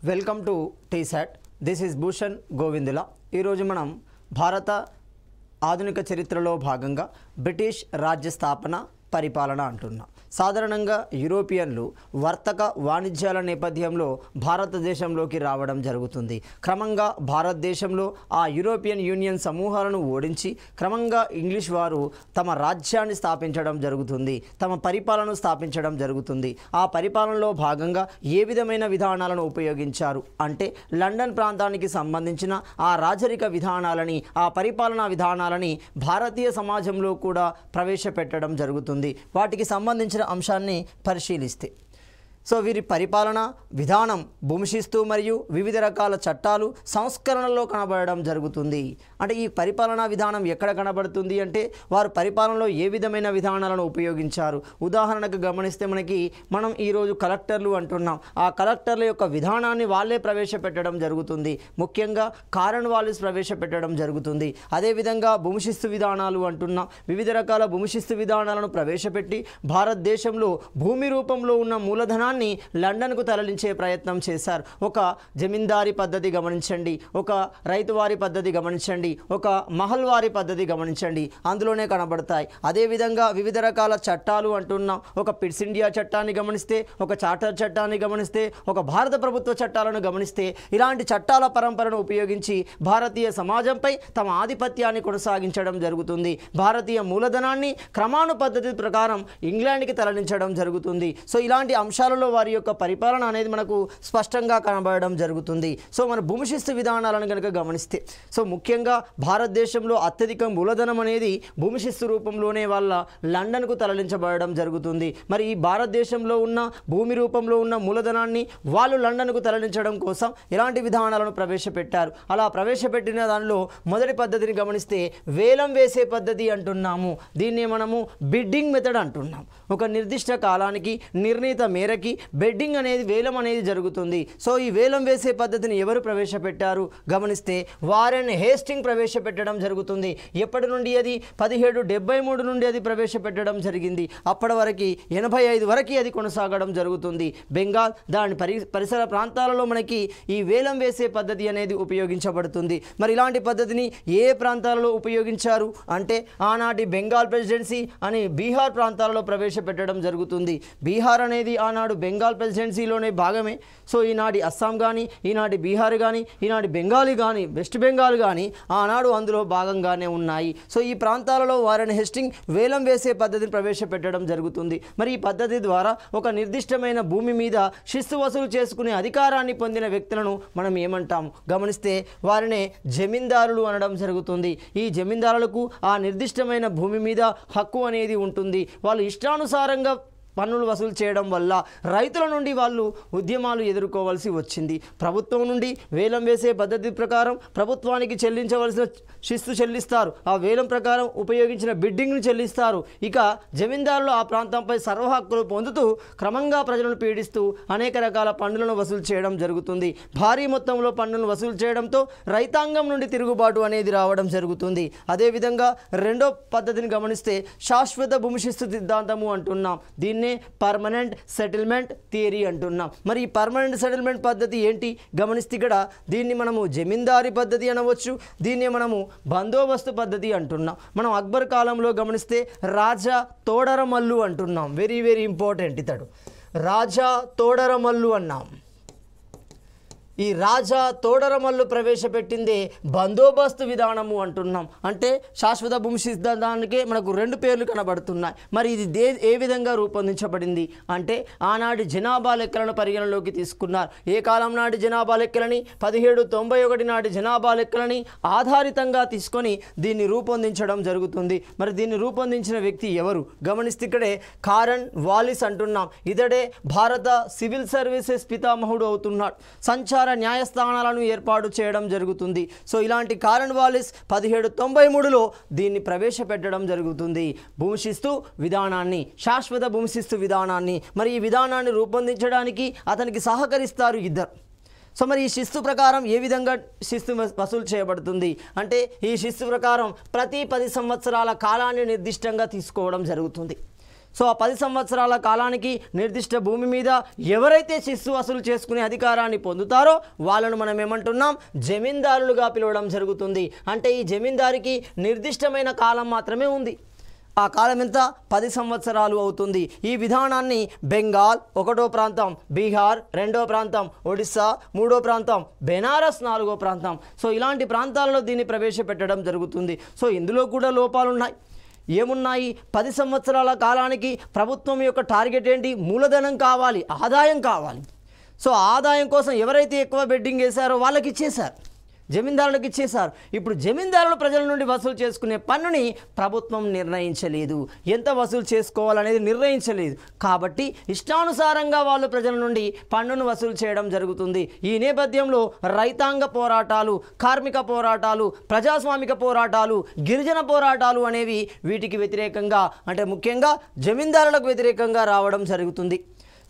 Welcome to T-SAT. This is Bhushan Govindula. ఈరోజు మనం భారత ఆధునిక చరిత్రలో భాగంగా బ్రిటిష్ రాజ్య స్థాపన పరిపాలన అంటున్నాం. సాధారణంగా యూరోపియన్లు వర్తక వాణిజ్యాల నేపథ్యంలో భారతదేశంలోకి రావడం జరుగుతుంది. క్రమంగా భారతదేశంలో ఆ యూరోపియన్ యూనియన్ సమూహాలను ఓడించి క్రమంగా ఇంగ్లీష్ వారు తమ రాజ్యాన్ని స్థాపించడం జరుగుతుంది, తమ పరిపాలనను స్థాపించడం జరుగుతుంది. ఆ పరిపాలనలో భాగంగా ఏ విధమైన విధానాలను ఉపయోగించారు అంటే లండన్ ప్రాంతానికి సంబంధించిన ఆ రాజరిక విధానాలని, ఆ పరిపాలనా విధానాలని భారతీయ సమాజంలో కూడా ప్రవేశపెట్టడం జరుగుతుంది. వాటికి సంబంధించిన అంశాన్ని పరిశీలిస్తే వీరి పరిపాలన విధానం భూమిశిస్తు మరియు వివిధ రకాల చట్టాలు సంస్కరణలో కనబడడం జరుగుతుంది. అంటే ఈ పరిపాలనా విధానం ఎక్కడ కనబడుతుంది అంటే వారు పరిపాలనలో ఏ విధమైన విధానాలను ఉపయోగించారు. ఉదాహరణకు గమనిస్తే మనం ఈరోజు కలెక్టర్లు అంటున్నాం. ఆ కలెక్టర్ల యొక్క విధానాన్ని వాళ్ళే ప్రవేశపెట్టడం జరుగుతుంది. ముఖ్యంగా కారన్ వాలిస్ ప్రవేశపెట్టడం జరుగుతుంది. అదేవిధంగా భూమిశిస్తు విధానాలు అంటున్నాం. వివిధ రకాల భూమిశిస్తు విధానాలను ప్రవేశపెట్టి భారతదేశంలో భూమి రూపంలో ఉన్న మూలధనాన్ని లండన్కు తరలించే ప్రయత్నం చేశారు. ఒక జమీందారీ పద్ధతి గమనించండి, ఒక రైతువారి పద్ధతి గమనించండి, ఒక మహల్వారి పద్ధతి గమనించండి, అందులోనే కనబడతాయి. అదేవిధంగా వివిధ రకాల చట్టాలు అంటున్నాం. ఒక పిట్స్ ఇండియా చట్టాన్ని గమనిస్తే, ఒక చార్టర్ చట్టాన్ని గమనిస్తే, ఒక భారత ప్రభుత్వ చట్టాలను గమనిస్తే ఇలాంటి చట్టాల పరంపరను ఉపయోగించి భారతీయ సమాజంపై తమ ఆధిపత్యాన్ని కొనసాగించడం జరుగుతుంది. భారతీయ మూలధనాన్ని క్రమాను పద్ధతి ప్రకారం ఇంగ్లాండ్కి తరలించడం జరుగుతుంది. ఇలాంటి అంశాలలో వారి యొక్క పరిపాలన అనేది మనకు స్పష్టంగా కనబడడం జరుగుతుంది. మన భూమిశిస్తు విధానాలను కనుక గమనిస్తే ముఖ్యంగా భారతదేశంలో అత్యధిక మూలధనం అనేది భూమిశిస్తు రూపంలోనే వాళ్ళ లండన్కు తరలించబడడం జరుగుతుంది. మరి ఈ భారతదేశంలో ఉన్న భూమి రూపంలో ఉన్న మూలధనాన్ని వాళ్ళు లండన్కు తరలించడం కోసం ఎలాంటి విధానాలను ప్రవేశపెట్టారు. అలా ప్రవేశపెట్టిన దానిలో మొదటి పద్ధతిని గమనిస్తే వేలం వేసే పద్ధతి అంటున్నాము. దీన్ని మనము బిడ్డింగ్ మెథడ్ అంటున్నాం. ఒక నిర్దిష్ట కాలానికి నిర్ణీత మేరకి బెడ్డింగ్ అనేది వేలం అనేది జరుగుతుంది. ఈ వేలం వేసే పద్ధతిని ఎవరు ప్రవేశపెట్టారు గమనిస్తే వారెన్ హేస్టింగ్ ప్రవేశపెట్టడం జరుగుతుంది. ఎప్పటి నుండి అది 1773 నుండి అది ప్రవేశపెట్టడం జరిగింది. అప్పటి వరకు 85 వరకు అది కొనసాగడం జరుగుతుంది. బెంగాల్ దాని పరిసర ప్రాంతాలలో మనకి ఈ వేలం వేసే పద్ధతి అనేది ఉపయోగించబడుతుంది. మరి ఇలాంటి పద్ధతిని ఏ ప్రాంతాలలో ఉపయోగించారు అంటే ఆనాటి బెంగాల్ ప్రెసిడెన్సీ అని బీహార్ ప్రాంతాలలో ప్రవేశపెట్టడం జరుగుతుంది. బీహార్ అనేది ఆనాడు బెంగాల్ ప్రెసిడెన్సీలోనే భాగమే. ఈనాటి అస్సాం కానీ, ఈనాటి బీహార్ కానీ, ఈనాటి బెంగాలీ కానీ, వెస్ట్ బెంగాల్ కానీ ఆనాడు అందులో భాగంగానే ఉన్నాయి. ఈ ప్రాంతాలలో వారెన్ హేస్టింగ్ వేలం వేసే పద్ధతిని ప్రవేశపెట్టడం జరుగుతుంది. మరి ఈ పద్ధతి ద్వారా ఒక నిర్దిష్టమైన భూమి మీద శిస్తు వసూలు చేసుకునే అధికారాన్ని పొందిన వ్యక్తులను మనం ఏమంటాము గమనిస్తే వారినే జమీందారులు అనడం జరుగుతుంది. ఈ జమీందారులకు ఆ నిర్దిష్టమైన భూమి మీద హక్కు అనేది ఉంటుంది. వాళ్ళు ఇష్టానుసారంగా పన్నులు వసూలు చేయడం వల్ల రైతుల నుండి వాళ్ళు ఉద్యమాలు ఎదుర్కోవాల్సి వచ్చింది. ప్రభుత్వం నుండి వేలం వేసే పద్ధతి ప్రకారం ప్రభుత్వానికి చెల్లించవలసిన శిస్తు చెల్లిస్తారు. ఆ వేలం ప్రకారం ఉపయోగించిన బిడ్డింగ్ను చెల్లిస్తారు. ఇక జమీందారులు ఆ ప్రాంతంపై సర్వ హక్కులు పొందుతూ క్రమంగా ప్రజలను పీడిస్తూ అనేక రకాల పన్నులను వసూలు చేయడం జరుగుతుంది. భారీ మొత్తంలో పన్నులను వసూలు చేయడంతో రైతాంగం నుండి తిరుగుబాటు అనేది రావడం జరుగుతుంది. అదేవిధంగా రెండో పద్ధతిని గమనిస్తే శాశ్వత భూమిశిస్తు సిద్ధాంతము అంటున్నాం. దీన్నే పర్మనెంట్ సెటిల్మెంట్ థియరీ అంటున్నాం. మరి ఈ పర్మనెంట్ సెటిల్మెంట్ పద్ధతి ఏంటి గమనిస్తే ఇక్కడ దీన్ని మనము జమీందారీ పద్ధతి అనవచ్చు, దీన్ని మనము బందోబస్తు పద్ధతి అంటున్నాం. మనం అక్బర్ కాలంలో గమనిస్తే రాజా తోడరమల్లు అంటున్నాం. Very very important. ఇతడు రాజా తోడరమల్లు అన్నాం. ఈ రాజా తోడరమల్లు ప్రవేశపెట్టిందే బందోబస్తు విధానము అంటున్నాం. అంటే శాశ్వత భూమి సిద్ధాంతానికే మనకు రెండు పేర్లు కనబడుతున్నాయి. మరి ఇది ఏ విధంగా రూపొందించబడింది అంటే ఆనాటి జనాభా లెక్కలను పరిగణలోకి తీసుకున్నారు. ఏ కాలం నాటి జనాభా లెక్కలని 1791 నాటి జనాభా లెక్కలని ఆధారితంగా తీసుకొని దీన్ని రూపొందించడం జరుగుతుంది. మరి దీన్ని రూపొందించిన వ్యక్తి ఎవరు గమనిస్తే ఇక్కడే కారన్ వాలిస్ అంటున్నాం. ఇతడే భారత సివిల్ సర్వీసెస్ పితామహుడు అవుతున్నాడు. సంచార న్యాయస్థానాలను ఏర్పాటు చేయడం జరుగుతుంది. ఇలాంటి కారన్ వాలిస్ 1793లో దీన్ని ప్రవేశపెట్టడం జరుగుతుంది. భూమిశిస్తు విధానాన్ని, శాశ్వత భూమిశిస్తు విధానాన్ని. మరి ఈ విధానాన్ని రూపొందించడానికి అతనికి సహకరిస్తారు ఇద్దరు. మరి ఈ శిస్తు ప్రకారం ఏ విధంగా శిస్తు వసూలు చేయబడుతుంది అంటే ఈ శిస్తు ప్రకారం ప్రతి 10 సంవత్సరాల కాలాన్ని నిర్దిష్టంగా తీసుకోవడం జరుగుతుంది. సో ఆ 10 సంవత్సరాల కాలానికి నిర్దిష్ట భూమి మీద ఎవరైతే శిస్తు వసూలు చేసుకునే అధికారాన్ని పొందుతారో వాళ్ళను మనం ఏమంటున్నాం, జమీందారులుగా పిలవడం జరుగుతుంది. అంటే ఈ జమీందారికి నిర్దిష్టమైన కాలం మాత్రమే ఉంది. ఆ కాలం ఎంత? 10 సంవత్సరాలు అవుతుంది. ఈ విధానాన్ని బెంగాల్ 1వ ప్రాంతం, బీహార్ 2వ ప్రాంతం, ఒడిస్సా 3వ ప్రాంతం, బెనారస్ 4వ ప్రాంతం. సో ఇలాంటి ప్రాంతాలలో దీన్ని ప్రవేశపెట్టడం జరుగుతుంది. సో ఇందులో కూడా లోపాలు ఉన్నాయి. ఏమున్నాయి? 10 సంవత్సరాల కాలానికి ప్రభుత్వం యొక్క టార్గెట్ ఏంటి? మూలధనం కావాలి, ఆదాయం కావాలి. సో ఆదాయం కోసం ఎవరైతే ఎక్కువ బెడ్డింగ్ వేశారో వాళ్ళకి ఇచ్చేశారు, జమీందారులకు ఇచ్చేశారు. ఇప్పుడు జమీందారులు ప్రజల నుండి వసూలు చేసుకునే పన్నుని ప్రభుత్వం నిర్ణయించలేదు, ఎంత వసూలు చేసుకోవాలనేది నిర్ణయించలేదు. కాబట్టి ఇష్టానుసారంగా వాళ్ళు ప్రజల నుండి పన్నును వసూలు చేయడం జరుగుతుంది. ఈ నేపథ్యంలో రైతాంగ పోరాటాలు, కార్మిక పోరాటాలు, ప్రజాస్వామిక పోరాటాలు, గిరిజన పోరాటాలు అనేవి వీటికి వ్యతిరేకంగా, అంటే ముఖ్యంగా జమీందారులకు వ్యతిరేకంగా రావడం జరుగుతుంది.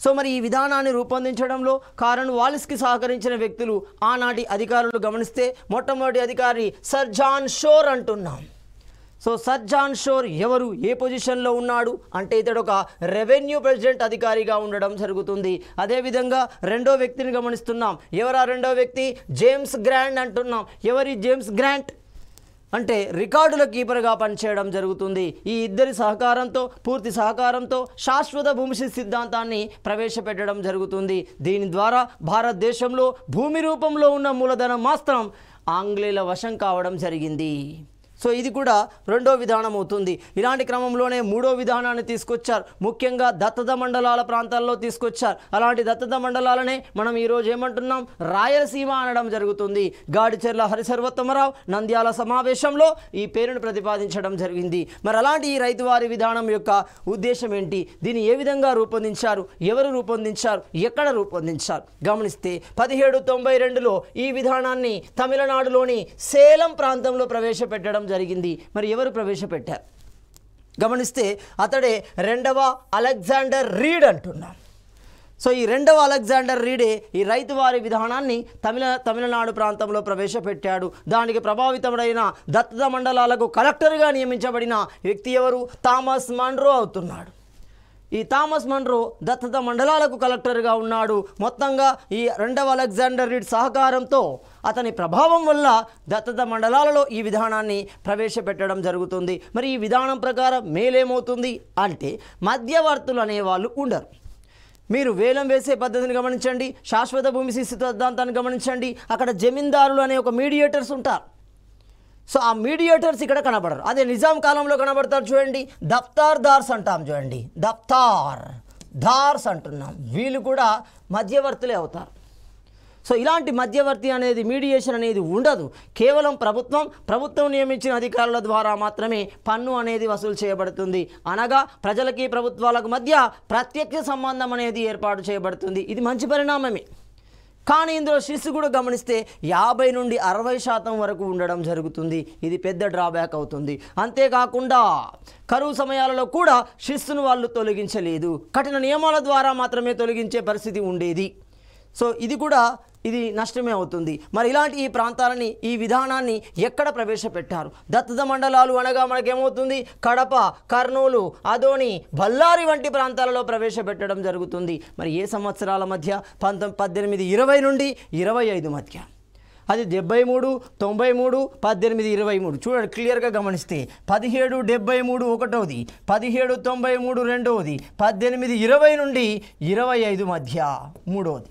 సో మరి ఈ విధానాన్ని రూపొందించడంలో కారణ్ వాలిస్కి సహకరించిన వ్యక్తులు ఆనాటి అధికారులు గమనిస్తే మొట్టమొదటి అధికారి సర్ జాన్ షోర్ అంటున్నాం. సో సర్ జాన్ షోర్ ఎవరు, ఏ పొజిషన్లో ఉన్నాడు అంటే ఇతడు ఒక రెవెన్యూ ప్రెసిడెంట్ అధికారిగా ఉండడం జరుగుతుంది. అదేవిధంగా రెండో వ్యక్తిని గమనిస్తున్నాం. ఎవరా రెండో వ్యక్తి? జేమ్స్ గ్రాంట్ అంటున్నాం. ఎవరి జేమ్స్ గ్రాంట్ అంటే రికార్డుల కీపర్గా పనిచేయడం జరుగుతుంది. ఈ ఇద్దరి సహకారంతో, పూర్తి సహకారంతో శాశ్వత భూమి సిద్ధాంతాన్ని ప్రవేశపెట్టడం జరుగుతుంది. దీని ద్వారా భారతదేశంలో భూమి రూపంలో ఉన్న మూలధనం మాత్రం ఆంగ్లేయుల వశం కావడం జరిగింది. సో ఇది కూడా రెండో విధానం అవుతుంది. ఇలాంటి క్రమంలోనే మూడో విధానాన్ని తీసుకొచ్చారు, ముఖ్యంగా దత్తత మండలాల ప్రాంతాల్లో తీసుకొచ్చారు. అలాంటి దత్తత మండలాలనే మనం ఈరోజు ఏమంటున్నాం, రాయలసీమ అనడం జరుగుతుంది. గాడిచెర్ల హరిసర్వోత్తమరావు నంద్యాల సమావేశంలో ఈ పేరును ప్రతిపాదించడం జరిగింది. మరి అలాంటి ఈ రైతువారి విధానం యొక్క ఉద్దేశం ఏంటి, దీన్ని ఏ విధంగా రూపొందించారు, ఎవరు రూపొందించారు, ఎక్కడ రూపొందించారు గమనిస్తే 1792లో ఈ విధానాన్ని తమిళనాడులోని సేలం ప్రాంతంలో ప్రవేశపెట్టడం జరిగింది. మరి ఎవరు ప్రవేశపెట్టారు గమనిస్తే అతడే రెండవ అలెగ్జాండర్ రీడ్ అంటున్నాం. సో ఈ రెండవ అలెగ్జాండర్ రీడే ఈ రైతువారి విధానాన్ని తమిళనాడు ప్రాంతంలో ప్రవేశపెట్టాడు. దానికి ప్రభావితమైన దత్తత మండలాలకు కలెక్టర్గా నియమించబడిన వ్యక్తి ఎవరు? థామస్ మన్రో అవుతున్నాడు. ఈ థామస్ మన్రో దత్తత మండలాలకు కలెక్టర్గా ఉన్నాడు. మొత్తంగా ఈ రెండవ అలెగ్జాండర్ రీడ్ సహకారంతో, అతని ప్రభావం వల్ల దత్తత మండలాలలో ఈ విధానాన్ని ప్రవేశపెట్టడం జరుగుతుంది. మరి ఈ విధానం ప్రకారం మేలేమవుతుంది అంటే మధ్యవర్తులు అనేవాళ్ళు ఉండరు. మీరు వేలం వేసే పద్ధతిని గమనించండి, శాశ్వత భూమి సిద్ధాంతాన్ని గమనించండి. అక్కడ జమీందారులు అనే ఒక మీడియేటర్స్ ఉంటారు. సో ఆ మీడియేటర్స్ ఇక్కడ కనబడరు. అదే నిజాం కాలంలో కనబడతారు చూడండి, దఫ్తార్దార్స్ అంటాం చూడండి, దఫ్తార్దార్స్ అంటున్నాం. వీళ్ళు కూడా మధ్యవర్తులే అవుతారు. సో ఇలాంటి మధ్యవర్తి అనేది, మీడియేషన్ అనేది ఉండదు. కేవలం ప్రభుత్వం నియమించిన అధికారుల ద్వారా మాత్రమే పన్ను అనేది వసూలు చేయబడుతుంది. అనగా ప్రజలకి ప్రభుత్వాలకు మధ్య ప్రత్యక్ష సంబంధం అనేది ఏర్పాటు చేయబడుతుంది. ఇది మంచి పరిణామమే. కానీ ఇందులో శిస్తు కూడా గమనిస్తే 50 నుండి 60% వరకు ఉండడం జరుగుతుంది. ఇది పెద్ద డ్రాబ్యాక్ అవుతుంది. అంతేకాకుండా కరువు సమయాలలో కూడా శిస్తును వాళ్ళు తొలగించలేదు, కఠిన నియమాల ద్వారా మాత్రమే తొలగించే పరిస్థితి ఉండేది. సో ఇది నష్టమే అవుతుంది. మరి ఇలాంటి ఈ ప్రాంతాలని, ఈ విధానాన్ని ఎక్కడ ప్రవేశపెట్టారు? దత్తత మండలాలు అనగా మనకేమవుతుంది, కడప, కర్నూలు, అదోని, బళ్ళారి వంటి ప్రాంతాలలో ప్రవేశపెట్టడం జరుగుతుంది. మరి ఏ సంవత్సరాల మధ్య? 1820 నుండి 25 మధ్య. అది 73, 93, 1823. చూడండి క్లియర్గా గమనిస్తే 1773 ఒకటోది, 1793 రెండవది, 1820 నుండి 25 మధ్య మూడవది.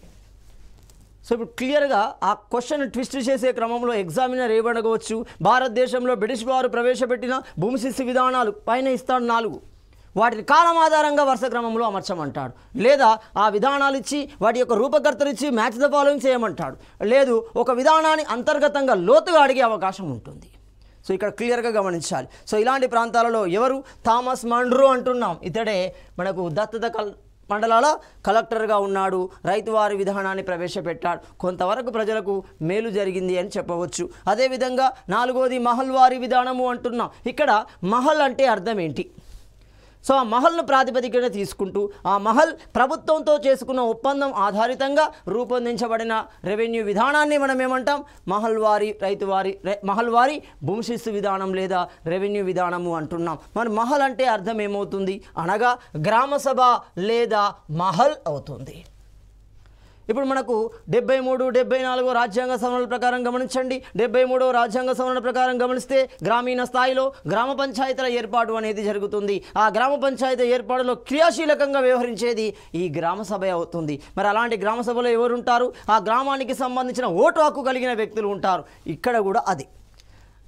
సో ఇప్పుడు క్లియర్గా ఆ క్వశ్చన్ ట్విస్ట్ చేసే క్రమంలో ఎగ్జామినర్ ఏమడగవచ్చు, భారతదేశంలో బ్రిటిష్ వారు ప్రవేశపెట్టిన భూమి శిస్తు విధానాలు పైన ఇస్తాడు 4, వాటిని కాలం ఆధారంగా వరుస క్రమంలో అమర్చమంటాడు. లేదా ఆ విధానాలు ఇచ్చి వాటి యొక్క రూపకర్తలు ఇచ్చి మ్యాచ్ ద ఫాలోయింగ్ చేయమంటాడు. లేదు ఒక విధానాన్ని అంతర్గతంగా లోతుగా అడిగే అవకాశం ఉంటుంది. సో ఇక్కడ క్లియర్గా గమనించాలి. సో ఇలాంటి ప్రాంతాలలో ఎవరు? థామస్ మన్రో అంటున్నాం. ఇతడే మనకు దత్తత మండలాల కలెక్టర్గా ఉన్నాడు. రైతువారి విధానాన్ని ప్రవేశపెట్టాడు. కొంతవరకు ప్రజలకు మేలు జరిగింది అని చెప్పవచ్చు. అదేవిధంగా 4వది మహల్వారి విధానము అంటున్నాం. ఇక్కడ మహల్ అంటే అర్థం ఏంటి? సో ఆ మహల్ను ప్రాతిపదికగా తీసుకుంటూ ఆ మహల్ ప్రభుత్వంతో చేసుకున్న ఒప్పందం ఆధారితంగా రూపొందించబడిన రెవెన్యూ విధానాన్ని మనం ఏమంటాం? మహల్వారీ భూమి శిస్తు విధానం లేదా రెవెన్యూ విధానము అంటున్నాం. మరి మహల్ అంటే అర్థం ఏమవుతుంది అనగా గ్రామసభ లేదా మహల్ అవుతుంది. ఇప్పుడు మనకు 73, 74 రాజ్యాంగ సవరణల ప్రకారం గమనించండి. 73వ రాజ్యాంగ సవరణ ప్రకారం గమనిస్తే గ్రామీణ స్థాయిలో గ్రామ పంచాయతీల ఏర్పాటు అనేది జరుగుతుంది. ఆ గ్రామ పంచాయతీ ఏర్పాటులో క్రియాశీలకంగా వ్యవహరించేది ఈ గ్రామ సభ అవుతుంది. మరి అలాంటి గ్రామ సభలో ఎవరు ఉంటారు? ఆ గ్రామానికి సంబంధించిన ఓటు హక్కు కలిగిన వ్యక్తులు ఉంటారు. ఇక్కడ కూడా అది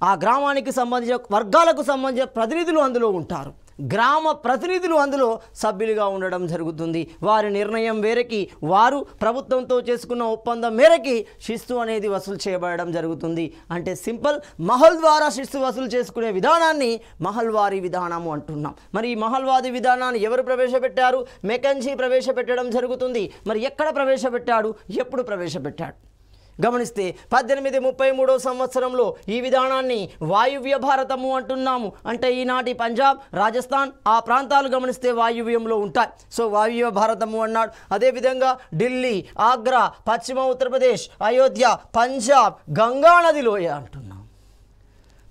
ఆ గ్రామానికి సంబంధించిన వర్గాలకు సంబంధించిన ప్రతినిధులు అందులో ఉంటారు. గ్రామ ప్రతినిధులు అందులో సభ్యులుగా ఉండడం జరుగుతుంది. వారి నిర్ణయం మేరకి వారు ప్రభుత్వంతో చేసుకున్న ఒప్పందం మేరకి శిస్తు అనేది వసూలు చేయబడడం జరుగుతుంది. అంటే సింపుల్, మహల్ ద్వారా శిస్తు వసూలు చేసుకునే విధానాన్ని మహల్వారీ విధానము అంటున్నాం. మరి ఈ మహల్వారీ విధానాన్ని ఎవరు ప్రవేశపెట్టారు? మెకెంజీ ప్రవేశపెట్టడం జరుగుతుంది. మరి ఎక్కడ ప్రవేశపెట్టాడు? ఎప్పుడు ప్రవేశపెట్టాడు? గమనిస్తే 1833 సంవత్సరంలో ఈ విధానాన్ని వాయువ్య భారతము అంటున్నాము. అంటే ఈనాటి పంజాబ్, రాజస్థాన్ ఆ ప్రాంతాలు గమనిస్తే వాయువ్యంలో ఉంటాయి. సో వాయువ్య భారతము అన్నాడు. అదేవిధంగా ఢిల్లీ, ఆగ్రా, పశ్చిమ ఉత్తరప్రదేశ్, అయోధ్య, పంజాబ్, గంగా నది లోయ అంటున్నాం.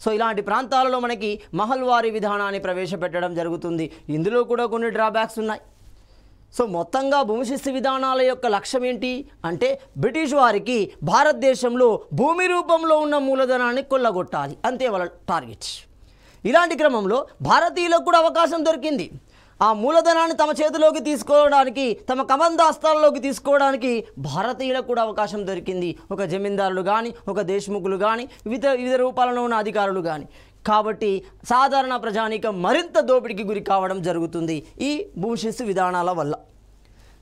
సో ఇలాంటి ప్రాంతాలలో మనకి మహల్వారీ విధానాన్ని ప్రవేశపెట్టడం జరుగుతుంది. ఇందులో కూడా కొన్ని డ్రాబ్యాక్స్ ఉన్నాయి. సో మొత్తంగా భూమి శిస్తు విధానాల యొక్క లక్ష్యం ఏంటి అంటే బ్రిటిష్ వారికి భారతదేశంలో భూమి రూపంలో ఉన్న మూలధనాన్ని కొల్లగొట్టాలి, అంతే వాళ్ళ టార్గెట్స్. ఇలాంటి క్రమంలో భారతీయులకు కూడా అవకాశం దొరికింది. ఆ మూలధనాన్ని తమ చేతిలోకి తీసుకోవడానికి, తమ కబంధాస్తాల్లోకి తీసుకోవడానికి భారతీయులకు కూడా అవకాశం దొరికింది. ఒక జమీందారులు కానీ, ఒక దేశ్ముఖులు కానీ, వివిధ రూపాలలో ఉన్న అధికారులు కానీ. కాబట్టి సాధారణ ప్రజానీకం మరింత దోపిడీకి గురి కావడం జరుగుతుంది ఈ భూ శిస్తు విధానాల వల్ల.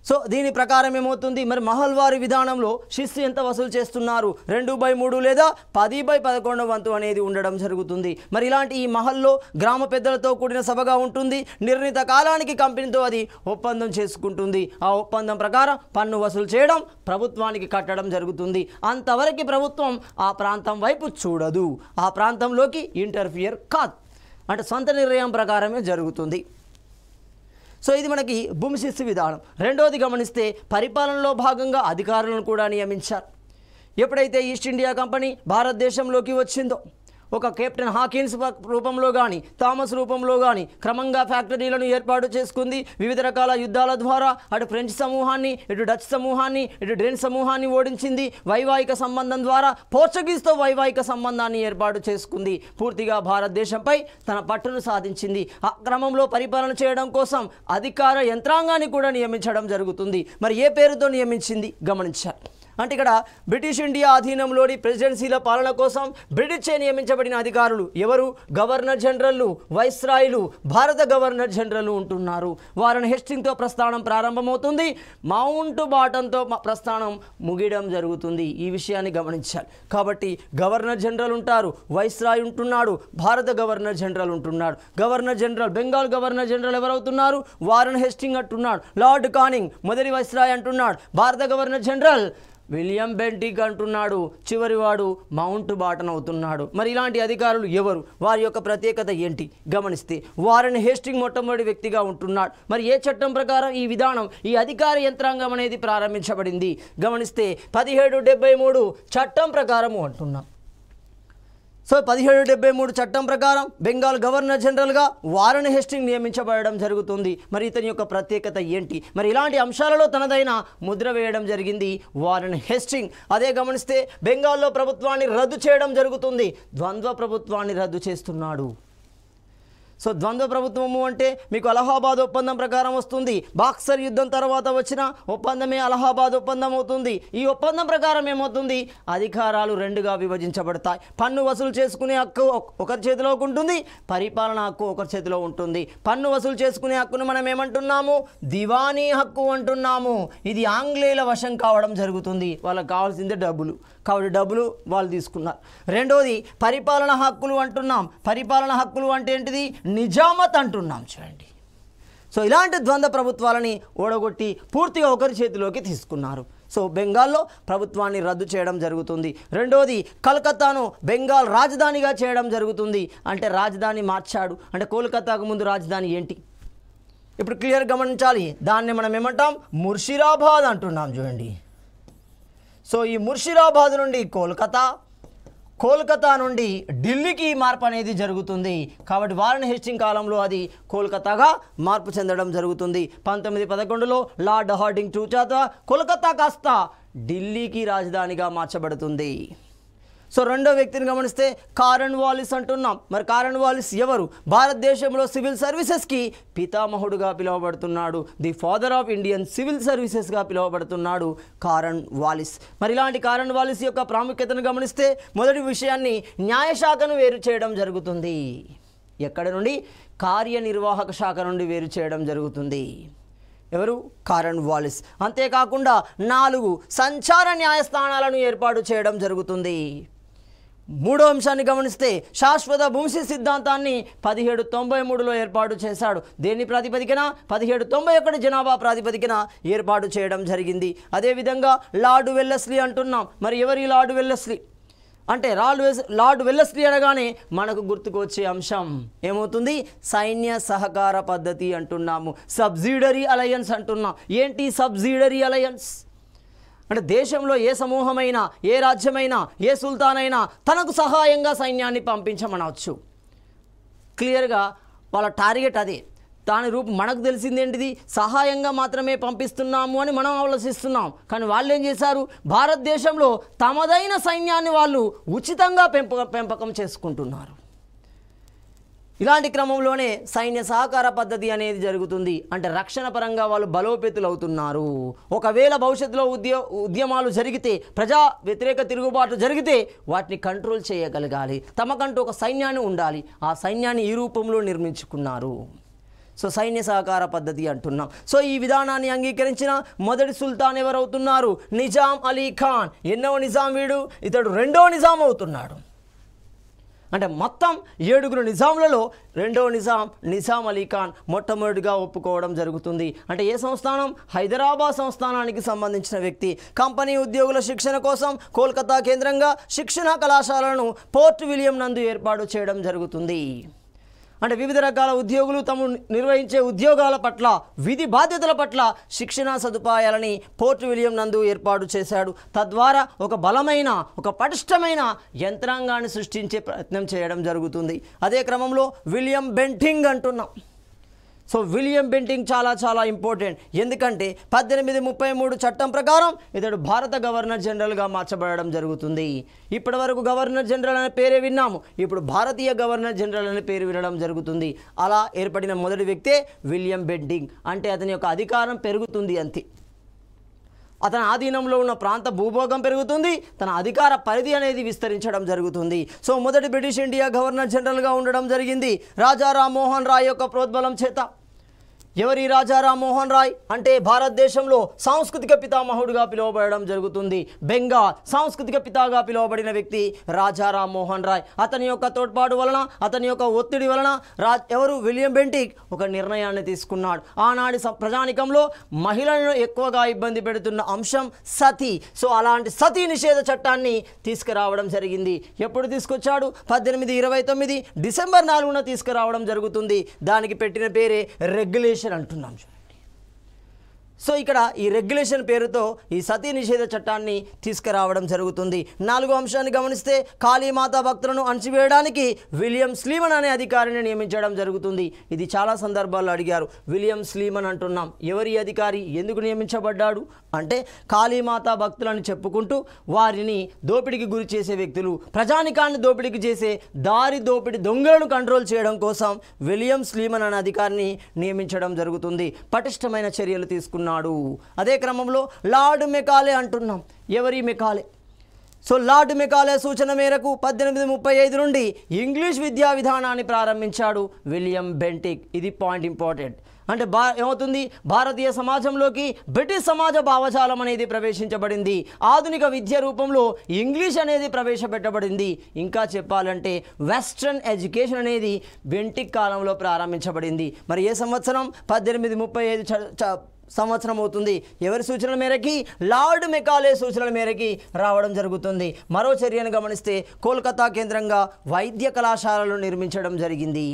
సో దీని ప్రకారం ఏమవుతుంది? మరి మహల్వారీ విధానంలో శిస్తు ఎంత వసూలు చేస్తున్నారు? 2/3 లేదా 10/11 వంతు అనేది ఉండడం జరుగుతుంది. మరి ఇలాంటి ఈ మహల్లో గ్రామ పెద్దలతో కూడిన సభగా ఉంటుంది. నిర్ణీత కాలానికి కంపెనీతో అది ఒప్పందం చేసుకుంటుంది. ఆ ఒప్పందం ప్రకారం పన్ను వసూలు చేయడం, ప్రభుత్వానికి కట్టడం జరుగుతుంది. అంతవరకు ప్రభుత్వం ఆ ప్రాంతం వైపు చూడదు, ఆ ప్రాంతంలోకి ఇంటర్ఫియర్ కాదు. అంటే సొంత నిర్ణయం ప్రకారమే జరుగుతుంది. సో ఇది మనకి భూమి శిస్తు విధానం. రెండోది గమనిస్తే పరిపాలనలో భాగంగా అధికారులను కూడా నియమించారు. ఎప్పుడైతే ఈస్ట్ ఇండియా కంపెనీ భారతదేశంలోకి వచ్చిందో ఒక కెప్టెన్ హాకిన్స్ రూపంలో కానీ, థామస్ రూపంలో కానీ క్రమంగా ఫ్యాక్టరీలను ఏర్పాటు చేసుకుంది. వివిధ రకాల యుద్ధాల ద్వారా అటు ఫ్రెంచ్ సమూహాన్ని, ఇటు డచ్ సమూహాన్ని, ఇటు డెన్ సమూహాన్ని ఓడించింది. వైవాహిక సంబంధం ద్వారా పోర్చుగీస్తో వైవాహిక సంబంధాన్ని ఏర్పాటు చేసుకుంది. పూర్తిగా భారతదేశంపై తన పట్టును సాధించింది. ఆ క్రమంలో పరిపాలన చేయడం కోసం అధికార యంత్రాంగాన్ని కూడా నియమించడం జరుగుతుంది. మరి ఏ పేరుతో నియమించింది గమనించాలి. అంటే ఇక్కడ బ్రిటిష్ ఇండియా అధీనంలోని ప్రెసిడెన్సీల పాలన కోసం బ్రిటిష్ నియమించబడిన అధికారులు ఎవరు? గవర్నర్ జనరల్లు, వైస్రాయ్లు, భారత గవర్నర్ జనరల్ ఉంటున్నారు. వారిని హెస్టింగ్తో ప్రస్థానం ప్రారంభమవుతుంది, మౌంట్ బాటన్తో ప్రస్థానం ముగియడం జరుగుతుంది. ఈ విషయాన్ని గమనించాలి. కాబట్టి గవర్నర్ జనరల్ ఉంటారు, వైస్రాయ్ ఉంటున్నాడు, భారత గవర్నర్ జనరల్ ఉంటున్నాడు. Governor general, Bengal governor general ఎవరవుతున్నారు? వారన్ హెస్టింగ్ అంటున్నాడు. లార్డ్ కానింగ్ మొదటి వైస్రాయ్ అంటున్నాడు. భారత గవర్నర్ జనరల్ విలియం బెంటిక్ అంటున్నాడు. చివరివాడు మౌంట్ బాటన్ అవుతున్నాడు. మరి ఇలాంటి అధికారులు ఎవరు? వారి యొక్క ప్రత్యేకత ఏంటి గమనిస్తే వారన్ హేస్టింగ్ మొట్టమొదటి వ్యక్తిగా ఉంటున్నాడు. మరి ఏ చట్టం ప్రకారం ఈ విధానం, ఈ అధికార యంత్రాంగం అనేది ప్రారంభించబడింది గమనిస్తే 1773 చట్టం ప్రకారము అంటున్నాం. సో 1773 చట్టం ప్రకారం బెంగాల్ గవర్నర్ జనరల్గా వారన్ హేస్టింగ్ నియమించబడడం జరుగుతుంది. మరి ఇతని యొక్క ప్రత్యేకత ఏంటి? మరి ఇలాంటి అంశాలలో తనదైన ముద్ర వేయడం జరిగింది వారన్ హేస్టింగ్. అదే గమనిస్తే బెంగాల్లో ప్రభుత్వాన్ని రద్దు చేయడం జరుగుతుంది. ద్వంద్వ ప్రభుత్వాన్ని రద్దు చేస్తున్నాడు. సో ద్వంద్వ ప్రభుత్వము అంటే మీకు అలహాబాద్ ఒప్పందం ప్రకారం వస్తుంది. బాక్సర్ యుద్ధం తర్వాత వచ్చిన ఒప్పందమే అలహాబాద్ ఒప్పందం అవుతుంది. ఈ ఒప్పందం ప్రకారం ఏమవుతుంది? అధికారాలు రెండుగా విభజించబడతాయి. పన్ను వసూలు చేసుకునే హక్కు ఒకరి చేతిలోకి ఉంటుంది, పరిపాలన హక్కు ఒకరి చేతిలో ఉంటుంది. పన్ను వసూలు చేసుకునే హక్కును మనం ఏమంటున్నాము? దివానీ హక్కు అంటున్నాము. ఇది ఆంగ్లేయుల వశం కావడం జరుగుతుంది. వాళ్ళకి కావాల్సిందే డబ్బులు, కాబట్టి డబ్బులు వాళ్ళు తీసుకున్నారు. రెండోది పరిపాలన హక్కులు అంటున్నాం. పరిపాలన హక్కులు అంటే ఏంటిది? నిజామత్ అంటున్నాం. చూడండి, సో ఇలాంటి ద్వంద్వ ప్రభుత్వాలని ఓడగొట్టి పూర్తిగా ఒకరి చేతిలోకి తీసుకున్నారు. సో బెంగాల్లో ప్రభుత్వాన్ని రద్దు చేయడం జరుగుతుంది. రెండోది కలకత్తాను బెంగాల్ రాజధానిగా చేయడం జరుగుతుంది. అంటే రాజధాని మార్చాడు. అంటే కోల్కతాకు ముందు రాజధాని ఏంటి? ఇప్పుడు క్లియర్ గమనించాలి, దాన్ని మనం ఏమంటాం, ముర్షిదాబాద్ అంటున్నాం చూడండి. సో ఈ ముర్షిదాబాద్ నుండి కోల్కతా నుండి ఢిల్లీకి మార్పు అనేది జరుగుతుంది. కాబట్టి వారన్ హేస్టింగ్ కాలంలో అది కోల్కతాగా మార్పు చెందడం జరుగుతుంది. 1911లో లార్డ్ హార్డింగ్ చేత కోల్కతా కాస్త ఢిల్లీకి రాజధానిగా మార్చబడుతుంది. సో రెండో వ్యక్తిని గమనిస్తే కారన్ వాలిస్ అంటున్నాం. మరి కారన్ వాలిస్ ఎవరు? భారతదేశంలో సివిల్ సర్వీసెస్కి పితామహుడుగా పిలువబడుతున్నాడు. The father of Indian civil సర్వీసెస్గా పిలువబడుతున్నాడు కారన్ వాలిస్. మరి ఇలాంటి కారన్ వాలిస్ యొక్క ప్రాముఖ్యతను గమనిస్తే మొదటి విషయాన్ని న్యాయశాఖను వేరు చేయడం జరుగుతుంది. ఎక్కడి నుండి? కార్యనిర్వాహక శాఖ నుండి వేరు చేయడం జరుగుతుంది. ఎవరు? కారన్ వాలిస్. అంతేకాకుండా 4 సంచార న్యాయస్థానాలను ఏర్పాటు చేయడం జరుగుతుంది. మూడో అంశాన్ని గమనిస్తే శాశ్వత భూమి సిద్ధాంతాన్ని 1793లో ఏర్పాటు చేశాడు. దేని ప్రాతిపదికన? 1791 జనాభా ప్రాతిపదికన ఏర్పాటు చేయడం జరిగింది. అదేవిధంగా లార్డ్ వెల్లెస్లీ అంటున్నాం. మరి ఎవరి లార్డ్ వెల్లెస్లీ అంటే? లార్డ్ వెల్లెస్లీ అనగానే మనకు గుర్తుకు వచ్చే అంశం ఏమవుతుంది? సైన్య సహకార పద్ధతి అంటున్నాము. సబ్సిడరీ అలయన్స్ అంటున్నాం. ఏంటి సబ్సిడరీ అలయన్స్ అంటే? దేశంలో ఏ సమూహమైనా, ఏ రాజ్యమైనా, ఏ సుల్తానైనా తనకు సహాయంగా సైన్యాన్ని పంపించమనవచ్చు. క్లియర్గా వాళ్ళ టార్గెట్ అదే. దాని రూపం మనకు తెలిసింది ఏంటిది? సహాయంగా మాత్రమే పంపిస్తున్నాము అని మనం ఆలోచిస్తున్నాం. కానీ వాళ్ళు ఏం చేశారు? భారతదేశంలో తమదైన సైన్యాన్ని వాళ్ళు ఉచితంగా పెంపకం చేసుకుంటున్నారు. ఇలాంటి క్రమంలోనే సైన్య సహకార పద్ధతి అనేది జరుగుతుంది. అంటే రక్షణ పరంగా వాళ్ళు బలోపేతులు అవుతున్నారు. ఒకవేళ భవిష్యత్తులో ఉద్యమాలు జరిగితే, ప్రజా వ్యతిరేక తిరుగుబాటు జరిగితే వాటిని కంట్రోల్ చేయగలగాలి. తమకంటూ ఒక సైన్యాన్ని ఉండాలి. ఆ సైన్యాన్ని ఈ రూపంలో నిర్మించుకున్నారు. సో సైన్య సహకార పద్ధతి అంటున్నాం. సో ఈ విధానాన్ని అంగీకరించిన మొదటి సుల్తాన్ ఎవరవుతున్నారు? నిజాం అలీ ఖాన్. ఎన్నో నిజాం వీడు? ఇతడు రెండో నిజాం అవుతున్నాడు. అంటే మొత్తం 7 నిజాంలలో రెండో నిజాం అలీ ఖాన్ మొట్టమొదటిగా ఒప్పుకోవడం జరుగుతుంది. అంటే ఏ సంస్థానం? హైదరాబాద్ సంస్థానానికి సంబంధించిన వ్యక్తి. కంపెనీ ఉద్యోగుల శిక్షణ కోసం కోల్కతా కేంద్రంగా శిక్షణ కళాశాలను పోర్ట్ విలియం నందు ఏర్పాటు చేయడం జరుగుతుంది. అంటే వివిధ రకాల ఉద్యోగులు తాము నిర్వహించే ఉద్యోగాల పట్ల, విధి బాధ్యతల పట్ల శిక్షణ సదుపాయాలని పోర్ట్ విలియం నందు ఏర్పాటు చేశాడు. తద్వారా ఒక బలమైన, ఒక పటిష్టమైన యంత్రాంగాన్ని సృష్టించే ప్రయత్నం చేయడం జరుగుతుంది. అదే క్రమంలో విలియం బెంటింగ్ అంటున్నాం. సో విలియం బెంటింగ్ చాలా ఇంపార్టెంట్. ఎందుకంటే 1833 చట్టం ప్రకారం ఇతడు భారత గవర్నర్ జనరల్గా మార్చబడడం జరుగుతుంది. ఇప్పటి వరకు గవర్నర్ జనరల్ అనే పేరే విన్నాము. ఇప్పుడు భారతీయ గవర్నర్ జనరల్ అనే పేరు వినడం జరుగుతుంది. అలా ఏర్పడిన మొదటి వ్యక్తే విలియం బెంటింగ్. అంటే అతని యొక్క అధికారం పెరుగుతుంది అంతే. అతని ఆధీనంలో ఉన్న ప్రాంత భూభాగం పెరుగుతుంది, తన అధికార పరిధి అనేది విస్తరించడం జరుగుతుంది. సో మొదటి బ్రిటిష్ ఇండియా గవర్నర్ జనరల్గా ఉండడం జరిగింది రాజా రామ్మోహన్ రాయ్ యొక్క ప్రోద్బలం చేత. ఎవరి రాజా రామ్మోహన్ రాయ్ అంటే భారతదేశంలో సాంస్కృతిక పితామహుడుగా పిలువబడడం జరుగుతుంది. బెంగాల్ సాంస్కృతిక పితాగా పిలువబడిన వ్యక్తి రాజా రామ్మోహన్ రాయ్. అతని యొక్క తోడ్పాటు వలన, అతని యొక్క ఒత్తిడి వలన విలియం బెంటింగ్ ఒక నిర్ణయాన్ని తీసుకున్నాడు. ఆనాటి ప్రజానికంలో మహిళలను ఎక్కువగా ఇబ్బంది పెడుతున్న అంశం సతీ. సో అలాంటి సతీ నిషేధ చట్టాన్ని తీసుకురావడం జరిగింది. ఎప్పుడు తీసుకొచ్చాడు? 1829 డిసెంబర్ 4న తీసుకురావడం జరుగుతుంది. దానికి పెట్టిన పేరే రెగ్యులేషన్ అంటున్నాం చూడండి. సో ఇక్కడ ఈ రెగ్యులేషన్ పేరుతో ఈ సతీ నిషేధ చట్టాన్ని తీసుకురావడం జరుగుతుంది. 4వ అంశాన్ని గమనిస్తే కాళీమాతా భక్తులను అణచివేయడానికి విలియం స్లీమన్ అనే అధికారిని నియమించడం జరుగుతుంది. ఇది చాలా సందర్భాల్లో అడిగారు. విలియం స్లీమన్ అంటున్నాం. ఎవరి అధికారి? ఎందుకు నియమించబడ్డాడు అంటే కాళీమాతా భక్తులను చెప్పుకుంటూ వారిని దోపిడీకి గురి చేసే వ్యక్తులు, ప్రజానికాన్ని దోపిడీకి చేసే దారి దోపిడీ దొంగలను కంట్రోల్ చేయడం కోసం విలియం స్లీమన్ అనే అధికారిని నియమించడం జరుగుతుంది. పటిష్టమైన చర్యలు తీసుకున్నారు. అదే క్రమంలో లార్డ్ మెకాలే అంటున్నాం. ఎవరి మెకాలే? సో లార్డ్ మెకాలే సూచన మేరకు 1835 నుండి ఇంగ్లీష్ విద్యా విధానాన్ని ప్రారంభించాడు విలియం బెంటింగ్. ఇది పాయింట్ ఇంపార్టెంట్. అంటే ఏమవుతుంది? భారతీయ సమాజంలోకి బ్రిటిష్ సమాజ భావజాలం అనేది ప్రవేశించబడింది. ఆధునిక విద్య రూపంలో ఇంగ్లీష్ అనేది ప్రవేశపెట్టబడింది. ఇంకా చెప్పాలంటే వెస్ట్రన్ ఎడ్యుకేషన్ అనేది బెంటింగ్ కాలంలో ప్రారంభించబడింది. మరి ఏ సంవత్సరం? 1835 సంవత్సరం అవుతుంది. ఎవరి సూచనల మేరకి? లార్డ్ మెకాలే సూచనల మేరకి రావడం జరుగుతుంది. మరో చర్యను గమనిస్తే కోల్కతా కేంద్రంగా వైద్య కళాశాలలు నిర్మించడం జరిగింది.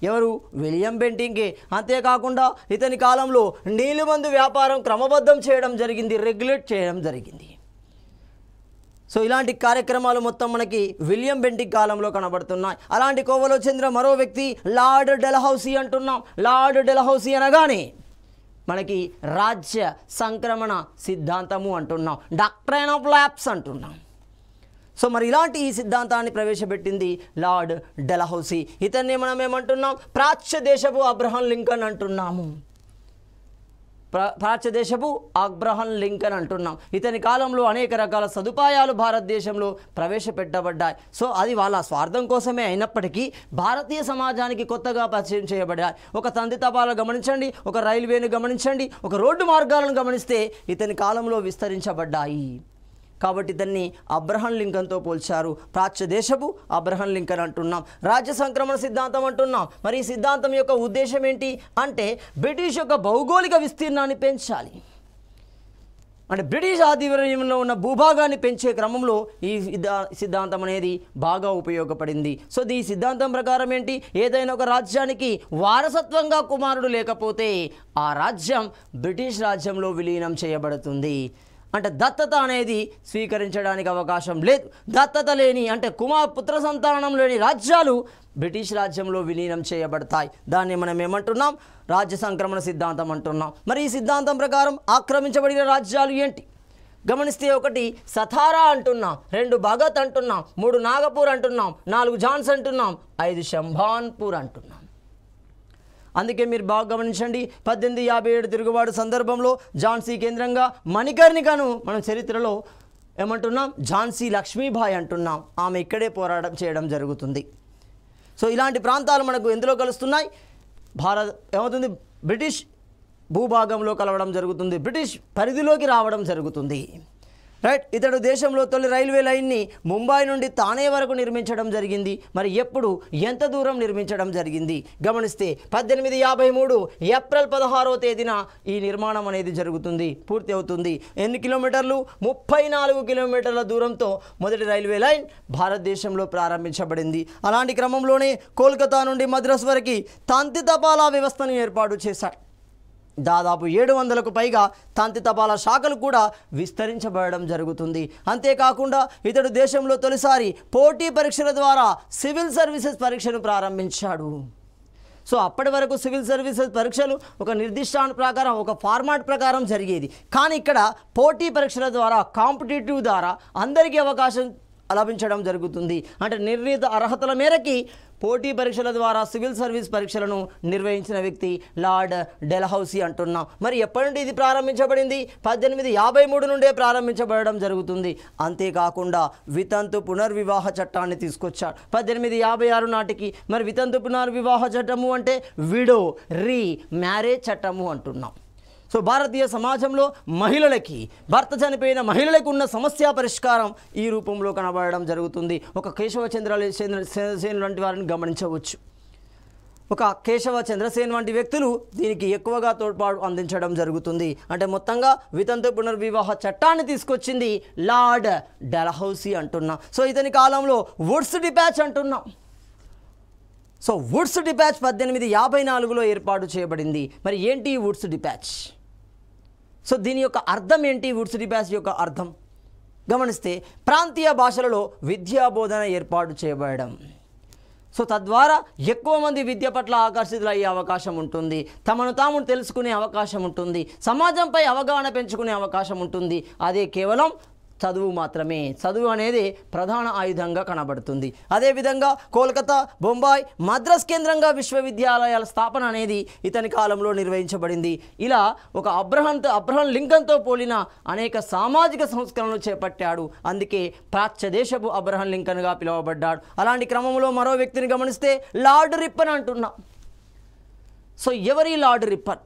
ఎవరు? విలియం బెంటింకే. అంతేకాకుండా ఇతని కాలంలో నీలిమందు వ్యాపారం క్రమబద్ధం చేయడం జరిగింది, రెగ్యులేట్ చేయడం జరిగింది. సో ఇలాంటి కార్యక్రమాలు మొత్తం మనకి విలియం బెంటింక్ కాలంలో కనబడుతున్నాయి. అలాంటి కోవలో చెందిన మరో వ్యక్తి లార్డ్ డెల్హౌసీ అంటున్నాం. లార్డ్ డెల్హౌసీ అనగానే మనకి రాజ్య సంక్రమణ సిద్ధాంతము అంటున్నాం, డాక్ట్రైన్ ఆఫ్ ల్యాప్స్ అంటున్నాం. సో మరి ఇలాంటి ఈ సిద్ధాంతాన్ని ప్రవేశపెట్టింది లార్డ్ డెల్హౌసీ. ఇతన్ని మనం ఏమంటున్నాం? ప్రాచ్య దేశపు అబ్రహం లింకన్ అంటున్నాము. ప్రాచ్య దేశపు అబ్రహం లింకన్ అంటున్నాం. ఇతని కాలంలో అనేక రకాల సదుపాయాలు భారతదేశంలో ప్రవేశపెట్టబడ్డాయి. సో అది వాళ్ళ స్వార్థం కోసమే అయినప్పటికీ భారతీయ సమాజానికి కొత్తగా పరిచయం చేయబడ్డాయి. ఒక తంతి తపాలను గమనించండి, ఒక రైల్వేను గమనించండి, ఒక రోడ్డు మార్గాలను గమనిస్తే ఇతని కాలంలో విస్తరించబడ్డాయి. కాబట్టి ఇతన్ని అబ్రహం లింకన్తో పోల్చారు. ప్రాచ్య దేశపు అబ్రహం లింకన్ అంటున్నాం. రాజ్య సంక్రమణ సిద్ధాంతం అంటున్నాం. మరి ఈ సిద్ధాంతం యొక్క ఉద్దేశం ఏంటి అంటే బ్రిటిష్ యొక్క భౌగోళిక విస్తీర్ణాన్ని పెంచాలి. అంటే బ్రిటిష్ ఆధిపత్యంలో ఉన్న భూభాగాన్ని పెంచే క్రమంలో ఈ సిద్ధాంతం అనేది బాగా ఉపయోగపడింది. సో ఈ సిద్ధాంతం ప్రకారం ఏంటి? ఏదైనా ఒక రాజ్యానికి వారసత్వంగా కుమారుడు లేకపోతే ఆ రాజ్యం బ్రిటిష్ రాజ్యంలో విలీనం చేయబడుతుంది. అంటే దత్తత అనేది స్వీకరించడానికి అవకాశం లేదు. దత్తత లేని అంటే పుత్ర సంతానం లేని రాజ్యాలు బ్రిటిష్ రాజ్యంలో విలీనం చేయబడతాయి. దాన్ని మనం ఏమంటున్నాం? రాజ్య సంక్రమణ సిద్ధాంతం అంటున్నాం. మరి ఈ సిద్ధాంతం ప్రకారం ఆక్రమించబడిన రాజ్యాలు ఏంటి గమనిస్తే 1 సతారా అంటున్నాం, 2 భగత్ అంటున్నాం, 3 నాగపూర్ అంటున్నాం, 4 ఝాన్సీ అంటున్నాం, 5 శంభాన్పూర్ అంటున్నాం. అందుకే మీరు బాగా గమనించండి, 1857 తిరుగుబాటు సందర్భంలో ఝాన్సీ కేంద్రంగా మణికర్ణికను మనం చరిత్రలో ఏమంటున్నాం? ఝాన్సీ లక్ష్మీబాయి అంటున్నాం. ఆమె ఇక్కడే పోరాటం చేయడం జరుగుతుంది. సో ఇలాంటి ప్రాంతాలు మనకు ఎందులో కలుస్తున్నాయి? ఏమవుతుంది? బ్రిటిష్ భూభాగంలో కలవడం జరుగుతుంది, బ్రిటిష్ పరిధిలోకి రావడం జరుగుతుంది. రైట్. ఇతడు దేశంలో తొలి రైల్వే లైన్ని ముంబై నుండి తానే వరకు నిర్మించడం జరిగింది. మరి ఎప్పుడు, ఎంత దూరం నిర్మించడం జరిగింది గమనిస్తే 1853 ఏప్రిల్ 16వ తేదీన ఈ నిర్మాణం అనేది జరుగుతుంది, పూర్తి అవుతుంది. ఎన్ని కిలోమీటర్లు? 34 కిలోమీటర్ల దూరంతో మొదటి రైల్వే లైన్ భారతదేశంలో ప్రారంభించబడింది. అలాంటి క్రమంలోనే కోల్కతా నుండి మద్రాసు వరకు తంతి తపాలా వ్యవస్థను ఏర్పాటు చేశారు. దాదాపు 700కు పైగా తంతి తపాలా శాఖలు కూడా విస్తరించబడడం జరుగుతుంది. అంతేకాకుండా ఇతడు దేశంలో తొలిసారి పోటీ పరీక్షల ద్వారా సివిల్ సర్వీసెస్ పరీక్షను ప్రారంభించాడు. సో అప్పటి వరకు సివిల్ సర్వీసెస్ పరీక్షలు ఒక నిర్దిష్ట ప్రకారం, ఒక ఫార్మాట్ ప్రకారం జరిగేది. కానీ ఇక్కడ పోటీ పరీక్షల ద్వారా, కాంపిటేటివ్ ద్వారా అందరికీ అవకాశం లభించడం జరుగుతుంది. అంటే నిర్ణీత అర్హతల మేరకి పోటీ పరీక్షల ద్వారా సివిల్ సర్వీస్ పరీక్షలను నిర్వహించిన వ్యక్తి లార్డ్ డెల్హౌసీ అంటున్నాం. మరి ఎప్పటి నుండి ఇది ప్రారంభించబడింది? 1853 నుండే ప్రారంభించబడడం జరుగుతుంది. అంతేకాకుండా వితంతు పునర్వివాహ చట్టాన్ని తీసుకొచ్చాడు 1856 నాటికి. మరి వితంతు పునర్వివాహ చట్టము అంటే విడో రీ మ్యారేజ్ చట్టము అంటున్నాం. సో భారతీయ సమాజంలో మహిళలకి, భర్త చనిపోయిన మహిళలకు ఉన్న సమస్య పరిష్కారం ఈ రూపంలో కనబడడం జరుగుతుంది. ఒక కేశవ చంద్రసేన్ వంటి వారిని గమనించవచ్చు. ఒక కేశవ చంద్రసేన్ వంటి వ్యక్తులు దీనికి ఎక్కువగా తోడ్పాటు అందించడం జరుగుతుంది. అంటే మొత్తంగా వితంతు పునర్వివాహ చట్టాన్ని తీసుకొచ్చింది లార్డ్ డెల్హౌసీ అంటున్నాం. సో ఇతని కాలంలో వుడ్స్ డిపాచ్ అంటున్నాం. సో వుడ్స్ డిపాచ్ 1854లో ఏర్పాటు చేయబడింది. మరి ఏంటి వుడ్స్ డిపాచ్? సో దీని యొక్క అర్థం ఏంటి? వుడ్స్ డిపాచ్ యొక్క అర్థం గమనిస్తే ప్రాంతీయ భాషలలో విద్యా బోధన ఏర్పాటు చేయబడడం. సో తద్వారా ఎక్కువ మంది విద్య పట్ల ఆకర్షితులయ్యే అవకాశం ఉంటుంది, తమను తాము తెలుసుకునే అవకాశం ఉంటుంది, సమాజంపై అవగాహన పెంచుకునే అవకాశం ఉంటుంది. అదే కేవలం చదువు మాత్రమే. చదువు అనేది ప్రధాన ఆయుధంగా కనబడుతుంది. అదేవిధంగా కోల్కతా, బొంబాయి, మద్రాస్ కేంద్రంగా విశ్వవిద్యాలయాల స్థాపన అనేది ఇతని కాలంలో నిర్వహించబడింది. ఇలా ఒక అబ్రహం లింకన్తో పోలిన అనేక సామాజిక సంస్కరణలు చేపట్టాడు. అందుకే ప్రాచ్య దేశపు అబ్రహం లింకన్గా పిలువబడ్డాడు. అలాంటి క్రమంలో మరో వ్యక్తిని గమనిస్తే లార్డ్ రిప్పన్ అంటున్నాం. సో ఎవరి లార్డ్ రిప్పన్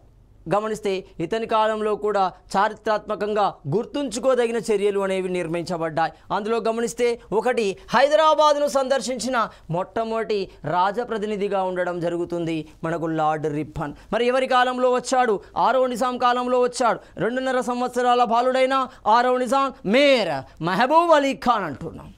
గమనిస్తే ఇతని కాలంలో కూడా చారిత్రాత్మకంగా గుర్తుంచుకోదగిన చర్యలు అనేవి నిర్మించబడ్డాయి. అందులో గమనిస్తే 1 హైదరాబాద్ను సందర్శించిన మొట్టమొదటి రాజప్రతినిధిగా ఉండడం జరుగుతుంది మనకు లార్డ్ రిప్పన్. మరి ఎవరి కాలంలో వచ్చాడు? 6వ నిజాం కాలంలో వచ్చాడు. 2.5 సంవత్సరాల బాలుడైన 6వ నిజాం మేర్ మెహబూబ్ అలీ ఖాన్ అంటున్నాం.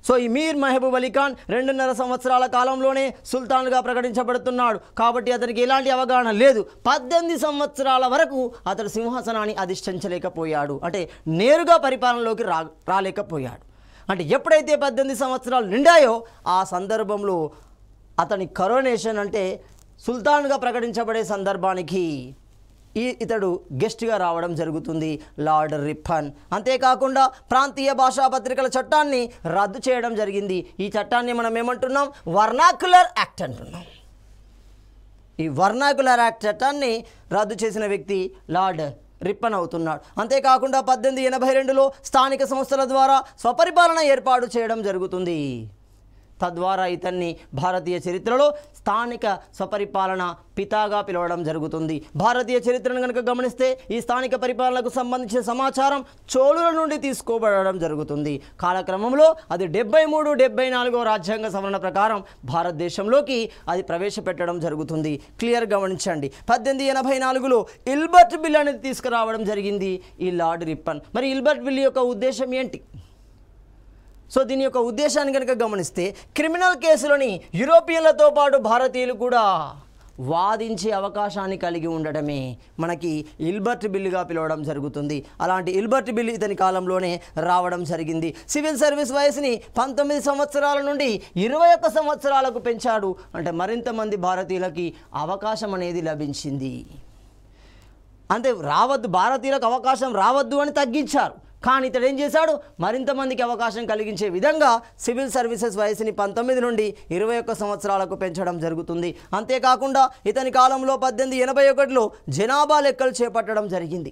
సో ఈ మీర్ మహబూబ్ అలీ ఖాన్ 2.5 సంవత్సరాల కాలంలోనే సుల్తాన్గా ప్రకటించబడుతున్నాడు. కాబట్టి అతనికి ఎలాంటి అవగాహన లేదు. 18 సంవత్సరాల వరకు అతడు సింహాసనాన్ని అధిష్ఠించలేకపోయాడు, అంటే నేరుగా పరిపాలనలోకి రాలేకపోయాడు. అంటే ఎప్పుడైతే 18 సంవత్సరాలు నిండాయో ఆ సందర్భంలో అతని కరోనేషన్, అంటే సుల్తాన్గా ప్రకటించబడే సందర్భానికి ఇతడు గెస్ట్గా రావడం జరుగుతుంది, లార్డ్ రిప్పన్. అంతేకాకుండా ప్రాంతీయ భాషా పత్రికల చట్టాన్ని రద్దు చేయడం జరిగింది. ఈ చట్టాన్ని మనం ఏమంటున్నాం? వర్నాక్యులర్ యాక్ట్ అంటున్నాం. ఈ వర్నాక్యులర్ యాక్ట్ చట్టాన్ని రద్దు చేసిన వ్యక్తి లార్డ్ రిప్పన్ అవుతున్నాడు. అంతేకాకుండా 1882లో స్థానిక సంస్థల ద్వారా స్వపరిపాలన ఏర్పాటు చేయడం జరుగుతుంది. తద్వారా ఇతన్ని భారతీయ చరిత్రలో స్థానిక స్వపరిపాలన పితాగా పిలవడం జరుగుతుంది. భారతీయ చరిత్రను కనుక గమనిస్తే ఈ స్థానిక పరిపాలనకు సంబంధించిన సమాచారం చోళుల నుండి తీసుకోబడడం జరుగుతుంది. కాలక్రమంలో అది 73, 74వ రాజ్యాంగ సవరణ ప్రకారం భారతదేశంలోకి అది ప్రవేశపెట్టడం జరుగుతుంది. క్లియర్ గమనించండి. 1884లో ఇల్బర్ట్ బిల్ అనేది తీసుకురావడం జరిగింది ఈ లార్డ్ రిప్పన్. మరి ఇల్బర్ట్ బిల్ యొక్క ఉద్దేశం ఏంటి? సో దీని యొక్క ఉద్దేశాన్ని కనుక గమనిస్తే క్రిమినల్ కేసులని యూరోపియన్లతో పాటు భారతీయులు కూడా వాదించే అవకాశాన్ని కలిగి ఉండటమే మనకి ఇల్బర్ట్ బిల్లుగా పిలవడం జరుగుతుంది. అలాంటి ఇల్బర్ట్ బిల్లు ఇతని కాలంలోనే రావడం జరిగింది. సివిల్ సర్వీస్ వయసుని 19 సంవత్సరాల నుండి 21 సంవత్సరాలకు పెంచాడు. అంటే మరింత మంది భారతీయులకి అవకాశం అనేది లభించింది. అంతే భారతీయులకు అవకాశం రావద్దు అని తగ్గించారు. కానీ ఇతడు ఏం చేశాడు? మరింత మందికి అవకాశం కలిగించే విధంగా సివిల్ సర్వీసెస్ వయసుని 19 నుండి 21 సంవత్సరాలకు పెంచడం జరుగుతుంది. అంతేకాకుండా ఇతని కాలంలో 1881లో జనాభా లెక్కలు చేపట్టడం జరిగింది.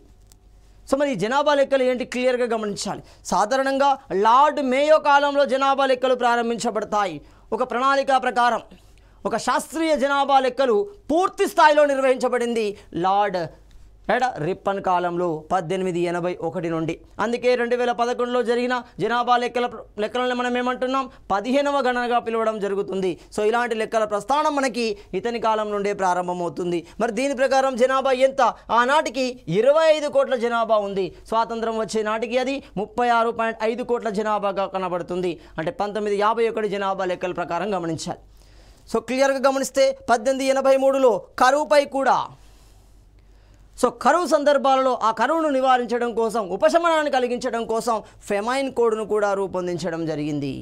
సో మరి ఈ జనాభా లెక్కలు ఏంటి క్లియర్గా గమనించాలి. సాధారణంగా లార్డ్ మేయో కాలంలో జనాభా లెక్కలు ప్రారంభించబడతాయి. ఒక ప్రణాళిక ప్రకారం ఒక శాస్త్రీయ జనాభా లెక్కలు పూర్తి స్థాయిలో నిర్వహించబడింది లార్డ్ రిప్పన్ కాలంలో 1881 నుండి. అందుకే 2011లో జరిగిన జనాభా లెక్కలను మనం ఏమంటున్నాం? 15వ గణనగా పిలవడం జరుగుతుంది. సో ఇలాంటి లెక్కల ప్రస్థానం మనకి ఇతని కాలం నుండే ప్రారంభమవుతుంది. మరి దీని ప్రకారం జనాభా ఎంత? ఆనాటికి 25 కోట్ల జనాభా ఉంది. స్వాతంత్రం వచ్చే నాటికి అది 36.5 కోట్ల జనాభాగా కనబడుతుంది. అంటే 1951 జనాభా లెక్కల ప్రకారం గమనించాలి. సో క్లియర్గా గమనిస్తే 1883లో కరువుపై కూడా, సో కరువు సందర్భాలలో ఆ కరువును నివారించడం కోసం, ఉపశమనాన్ని కలిగించడం కోసం ఫెమైన్ కోడ్ను కూడా రూపొందించడం జరిగింది.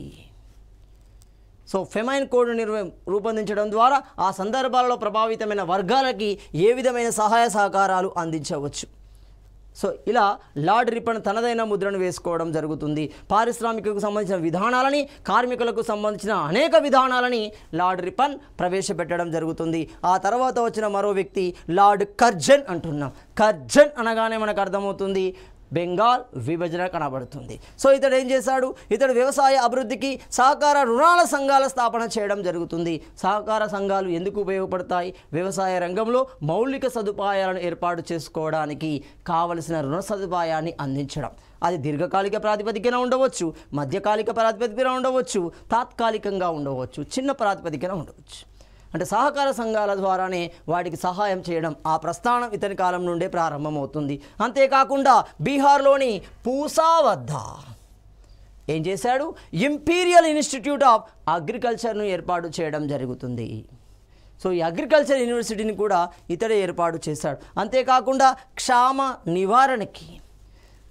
సో ఫెమైన్ కోడ్ను రూపొందించడం ద్వారా ఆ సందర్భాలలో ప్రభావితమైన వర్గాలకి ఏ విధమైన సహాయ సహకారాలు అందించవచ్చు. సో ఇలా లార్డ్ రిప్పన్ తనదైన ముద్రను వేసుకోవడం జరుగుతుంది. పారిశ్రామికకు సంబంధించిన విధానాలని, కార్మికులకు సంబంధించిన అనేక విధానాలని లార్డ్ రిప్పన్ ప్రవేశపెట్టడం జరుగుతుంది. ఆ తర్వాత వచ్చిన మరో వ్యక్తి లార్డ్ కర్జన్ అంటున్నాం. కర్జన్ అనగానే మనకు అర్థమవుతుంది బెంగాల్ విభజన కనబడుతుంది. సో ఇతడు ఏం చేశాడు? ఇతడు వ్యవసాయ అభివృద్ధికి సహకార రుణాల సంఘాల స్థాపన చేయడం జరుగుతుంది. సహకార సంఘాలు ఎందుకు ఉపయోగపడతాయి? వ్యవసాయ రంగంలో మౌలిక సదుపాయాలను ఏర్పాటు చేసుకోవడానికి కావలసిన రుణ సదుపాయాన్ని అందించడం. అది దీర్ఘకాలిక ప్రాతిపదికన ఉండవచ్చు, మధ్యకాలిక ప్రాతిపదికన ఉండవచ్చు, తాత్కాలికంగా ఉండవచ్చు, చిన్న ప్రాతిపదికన ఉండవచ్చు. అంటే సహకార సంఘాల ద్వారానే వాటికి సహాయం చేయడం ఆ ప్రస్థానం ఇతని కాలం నుండే ప్రారంభమవుతుంది. అంతేకాకుండా బీహార్లోని పూసా వద్ద ఏం చేశాడు? ఇంపీరియల్ ఇన్స్టిట్యూట్ ఆఫ్ అగ్రికల్చర్ను ఏర్పాటు చేయడం జరుగుతుంది. సో ఈ అగ్రికల్చర్ యూనివర్సిటీని కూడా ఇతడే ఏర్పాటు చేశాడు. అంతేకాకుండా క్షామ నివారణకి,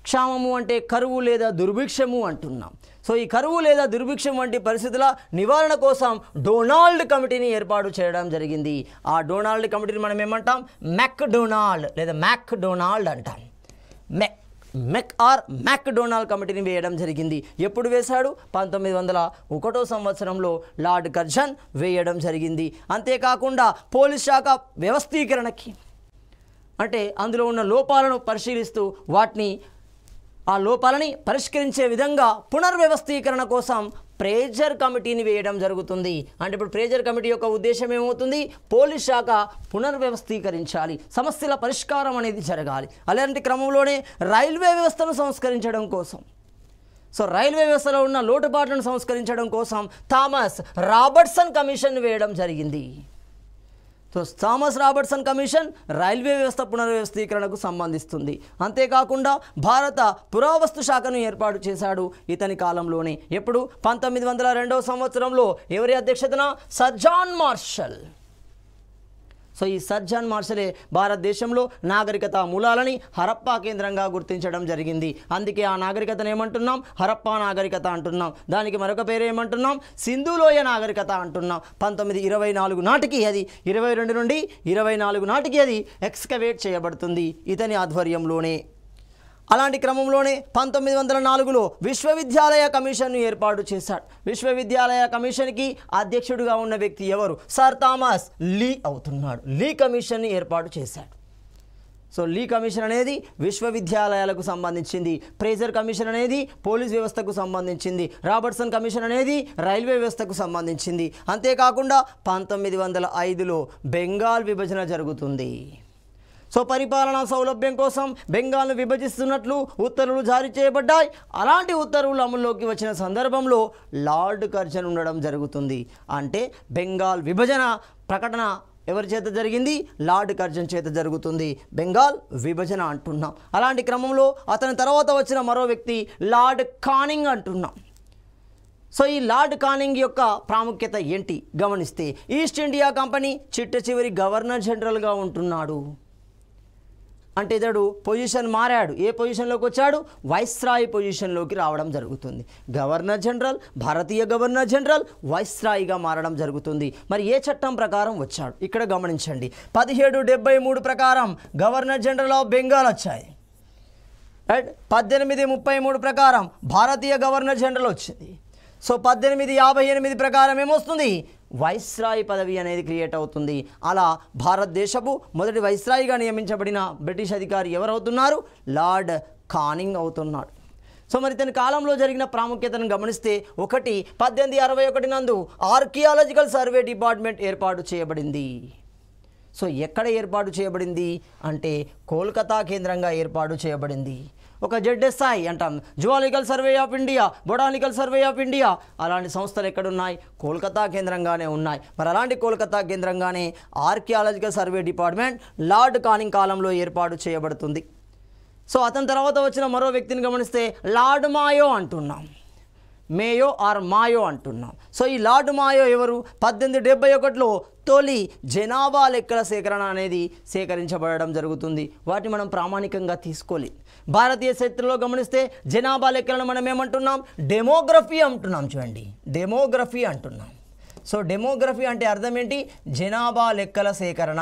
క్షామము అంటే కరువు లేదా దుర్భిక్షము అంటున్నాం. సో ఈ కరువు లేదా దుర్భిక్షం వంటి పరిస్థితుల నివారణ కోసం డొనాల్డ్ కమిటీని ఏర్పాటు చేయడం జరిగింది. ఆ డొనాల్డ్ కమిటీని మనం ఏమంటాం? మెక్డొనాల్డ్ లేదా మ్యాక్డొనాల్డ్ అంటాం. మ్యాక్డొనాల్డ్ కమిటీని వేయడం జరిగింది. ఎప్పుడు వేశాడు? 1901 సంవత్సరంలో లార్డ్ కర్జన్ వేయడం జరిగింది. అంతేకాకుండా పోలీస్ శాఖ వ్యవస్థీకరణకి, అంటే అందులో ఉన్న లోపాలను పరిశీలిస్తూ ఆ లోపాలని పరిష్కరించే విధంగా పునర్వ్యవస్థీకరణ కోసం ప్రేజర్ కమిటీని వేయడం జరుగుతుంది. అంటే ఇప్పుడు ప్రేజర్ కమిటీ యొక్క ఉద్దేశం ఏమవుతుంది? పోలీస్ శాఖ పునర్వ్యవస్థీకరించాలి, సమస్యల పరిష్కారం అనేది జరగాలి. అలాంటి క్రమంలోనే రైల్వే వ్యవస్థను సంస్కరించడం కోసం, సో రైల్వే వ్యవస్థలో ఉన్న లోటుపాట్లను సంస్కరించడం కోసం థామస్ రాబర్ట్సన్ కమిషన్ వేయడం జరిగింది. So Thomas Robertson commission railway వ్యవస్థ పునర్వ్యవస్థీకరణకు సంబంధిస్తుంది. అంతేకాకుండా భారత పురావస్తు శాఖను ఏర్పాటు చేశాడు ఇతని కాలంలోనే. ఎప్పుడు? 1902వ సంవత్సరంలో. ఎవరి అధ్యక్షతన? Sir John Marshall. సో ఈ సర్ జాన్ మార్షలే భారతదేశంలో నాగరికత మూలాలని హరప్పా కేంద్రంగా గుర్తించడం జరిగింది. అందుకే ఆ నాగరికతను ఏమంటున్నాం? హరప్పా నాగరికత అంటున్నాం. దానికి మరొక పేరు ఏమంటున్నాం? సింధులోయ నాగరికత అంటున్నాం. 1924 నాటికి అది 22 నుండి 24 నాటికి అది ఎక్స్కవేట్ చేయబడుతుంది ఇతని ఆధ్వర్యంలోనే. అలాంటి క్రమంలోనే 1904లో విశ్వవిద్యాలయ కమిషన్ను ఏర్పాటు చేశాడు. విశ్వవిద్యాలయ కమిషన్కి అధ్యక్షుడిగా ఉన్న వ్యక్తి ఎవరు? సర్ థామస్ లీ అవుతున్నాడు. లీ కమిషన్ని ఏర్పాటు చేశాడు. సో లీ కమిషన్ అనేది విశ్వవిద్యాలయాలకు సంబంధించింది. ఫ్రేజర్ కమిషన్ అనేది పోలీస్ వ్యవస్థకు సంబంధించింది. రాబర్ట్సన్ కమిషన్ అనేది రైల్వే వ్యవస్థకు సంబంధించింది. అంతేకాకుండా 1905లో బెంగాల్ విభజన జరుగుతుంది. సో పరిపాలనా సౌలభ్యం కోసం బెంగాల్ను విభజిస్తున్నట్లు ఉత్తర్వులు జారీ చేయబడ్డాయి. అలాంటి ఉత్తర్వులు అమల్లోకి వచ్చిన సందర్భంలో లార్డ్ కర్జన్ ఉండడం జరుగుతుంది. అంటే బెంగాల్ విభజన ప్రకటన ఎవరి చేత జరిగింది? లార్డ్ కర్జన్ చేత జరుగుతుంది. బెంగాల్ విభజన అంటున్నాం. అలాంటి క్రమంలో అతని తర్వాత వచ్చిన మరో వ్యక్తి లార్డ్ కానింగ్ అంటున్నాం. సో ఈ లార్డ్ కానింగ్ యొక్క ప్రాముఖ్యత ఏంటి గమనిస్తే, ఈస్ట్ ఇండియా కంపెనీ చిట్ట చివరి గవర్నర్ జనరల్గా ఉంటున్నాడు. అంటే ఇతడు పొజిషన్ మారాడు. ఏ పొజిషన్లోకి వచ్చాడు? వైస్రాయ్ పొజిషన్లోకి రావడం జరుగుతుంది. గవర్నర్ జనరల్, భారతీయ గవర్నర్ జనరల్ వైస్రాయ్గా మారడం జరుగుతుంది. మరి ఏ చట్టం ప్రకారం వచ్చాడు? ఇక్కడ గమనించండి. 1773 ప్రకారం గవర్నర్ జనరల్ ఆఫ్ బెంగాల్ వచ్చాయి. రైట్. 1833 ప్రకారం భారతీయ గవర్నర్ జనరల్ వచ్చింది. సో 1858 ప్రకారం ఏమొస్తుంది? వైస్రాయ్ పదవి అనేది క్రియేట్ అవుతుంది. అలా భారతదేశపు మొదటి వైస్రాయ్గా నియమించబడిన బ్రిటిష్ అధికారి ఎవరవుతున్నారు? లార్డ్ కానింగ్ అవుతున్నాడు. సో మరి ఇతని కాలంలో జరిగిన ప్రాముఖ్యతను గమనిస్తే, 1861 నందు ఆర్కియాలజికల్ సర్వే డిపార్ట్మెంట్ ఏర్పాటు చేయబడింది. సో ఎక్కడ ఏర్పాటు చేయబడింది అంటే కోల్కతా కేంద్రంగా ఏర్పాటు చేయబడింది. ఒక ZSI అంటాం, zoological survey of India, botanical survey of India. అలాంటి సంస్థలు ఎక్కడున్నాయి? కోల్కతా కేంద్రంగానే ఉన్నాయి. మరి అలాంటి కోల్కతా కేంద్రంగానే archaeological survey department Lord Canning కాలంలో ఏర్పాటు చేయబడుతుంది. సో అతని తర్వాత వచ్చిన మరో వ్యక్తిని గమనిస్తే లార్డ్ మాయో అంటున్నాం. మేయో ఆర్ మాయో అంటున్నాం. సో ఈ లార్డ్ మాయో ఎవరు? 1871లో తొలి జనాభా లెక్కల సేకరణ అనేది సేకరించబడడం జరుగుతుంది. వాటిని మనం ప్రామాణికంగా తీసుకోలేదు. భారతీయ చరిత్రలో గమనిస్తే జనాభా లెక్కలను మనం ఏమంటున్నాం? డెమోగ్రఫీ అంటున్నాం. చూడండి, డెమోగ్రఫీ అంటున్నాం. సో డెమోగ్రఫీ అంటే అర్థం ఏంటి? జనాభా లెక్కల సేకరణ.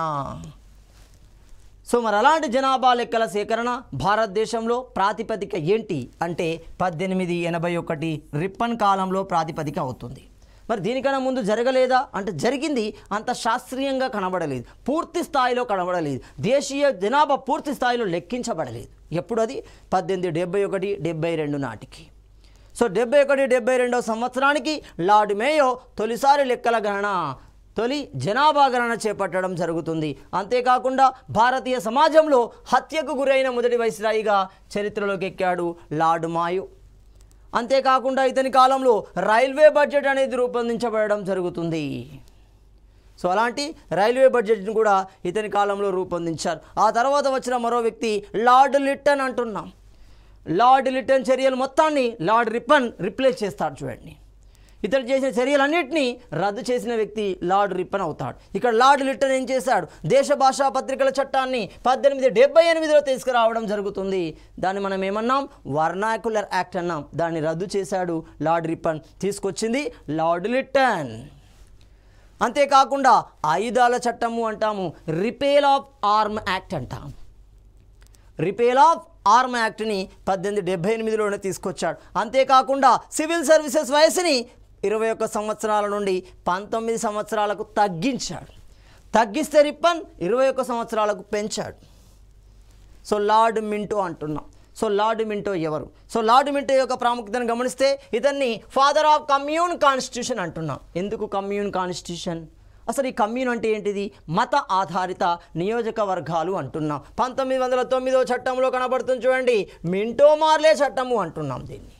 సో మరి అలాంటి జనాభా లెక్కల సేకరణ భారతదేశంలో ప్రాతిపదిక ఏంటి అంటే 1881 రిప్పన్ కాలంలో ప్రాతిపదిక అవుతుంది. మరి దీనికన్నా ముందు జరగలేదా అంటే జరిగింది. అంత శాస్త్రీయంగా కనబడలేదు, పూర్తి స్థాయిలో కనబడలేదు. దేశీయ జనాభా పూర్తి స్థాయిలో లెక్కించబడలేదు. ఎప్పుడు? అది 1871, 72 నాటికి. సో 71, 72 సంవత్సరానికి లార్డ్ మేయో తొలిసారి లెక్కల గణన, తొలి జనాభా గణన చేపట్టడం జరుగుతుంది. అంతేకాకుండా భారతీయ సమాజంలో హత్యకు గురైన మొదటి వైస్రాయిగా చరిత్రలోకి ఎక్కాడు లార్డ్ మాయో. అంతేకాకుండా ఇతని కాలంలో రైల్వే బడ్జెట్ అనేది రూపొందించబడడం జరుగుతుంది. సో అలాంటి రైల్వే బడ్జెట్ను కూడా ఇతని కాలంలో రూపొందించారు. ఆ తర్వాత వచ్చిన మరో వ్యక్తి లార్డ్ లిట్టన్ అంటున్నాం. లార్డ్ లిట్టన్ చర్యలు మొత్తాన్ని లార్డ్ రిప్పన్ రిప్లేస్ చేస్తాడు. చూడండి, ఇతడు చేసిన చర్యలన్నింటినీ రద్దు చేసిన వ్యక్తి లార్డ్ రిప్పన్ అవుతాడు. ఇక్కడ లార్డ్ లిట్టన్ ఏం చేశాడు? దేశ భాషా పత్రికల చట్టాన్ని 1878లో తీసుకురావడం జరుగుతుంది. దాన్ని మనం ఏమన్నాం? వర్నాక్యులర్ యాక్ట్ అన్నాం. దాన్ని రద్దు చేశాడు లార్డ్ రిప్పన్. తీసుకొచ్చింది లార్డ్ లిట్టన్. అంతేకాకుండా ఆయుధాల చట్టము అంటాము, రిపేల్ ఆఫ్ ఆర్మ్ యాక్ట్ అంటాం. రిపేల్ ఆఫ్ ఆర్మ్ యాక్ట్ని 1878లోనే తీసుకొచ్చాడు. అంతేకాకుండా సివిల్ సర్వీసెస్ వయసుని 21 సంవత్సరాల నుండి 19 సంవత్సరాలకు తగ్గించాడు. తగ్గిస్తే రిప్పన్ 21 సంవత్సరాలకు పెంచాడు. సో లార్డ్ మింటో అంటున్నాం. సో లార్డ్ మింటో ఎవరు? సో లార్డ్ మింటో యొక్క ప్రాముఖ్యతను గమనిస్తే ఇతన్ని ఫాదర్ ఆఫ్ కమ్యూన్ కాన్స్టిట్యూషన్ అంటున్నాం. ఎందుకు కమ్యూన్ కాన్స్టిట్యూషన్? అసలు ఈ కమ్యూన్ అంటే ఏంటిది? మత ఆధారిత నియోజకవర్గాలు అంటున్నాం. 1909 చట్టంలో కనబడుతుంది. చూడండి, మింటో మార్లే చట్టము అంటున్నాం దీన్ని.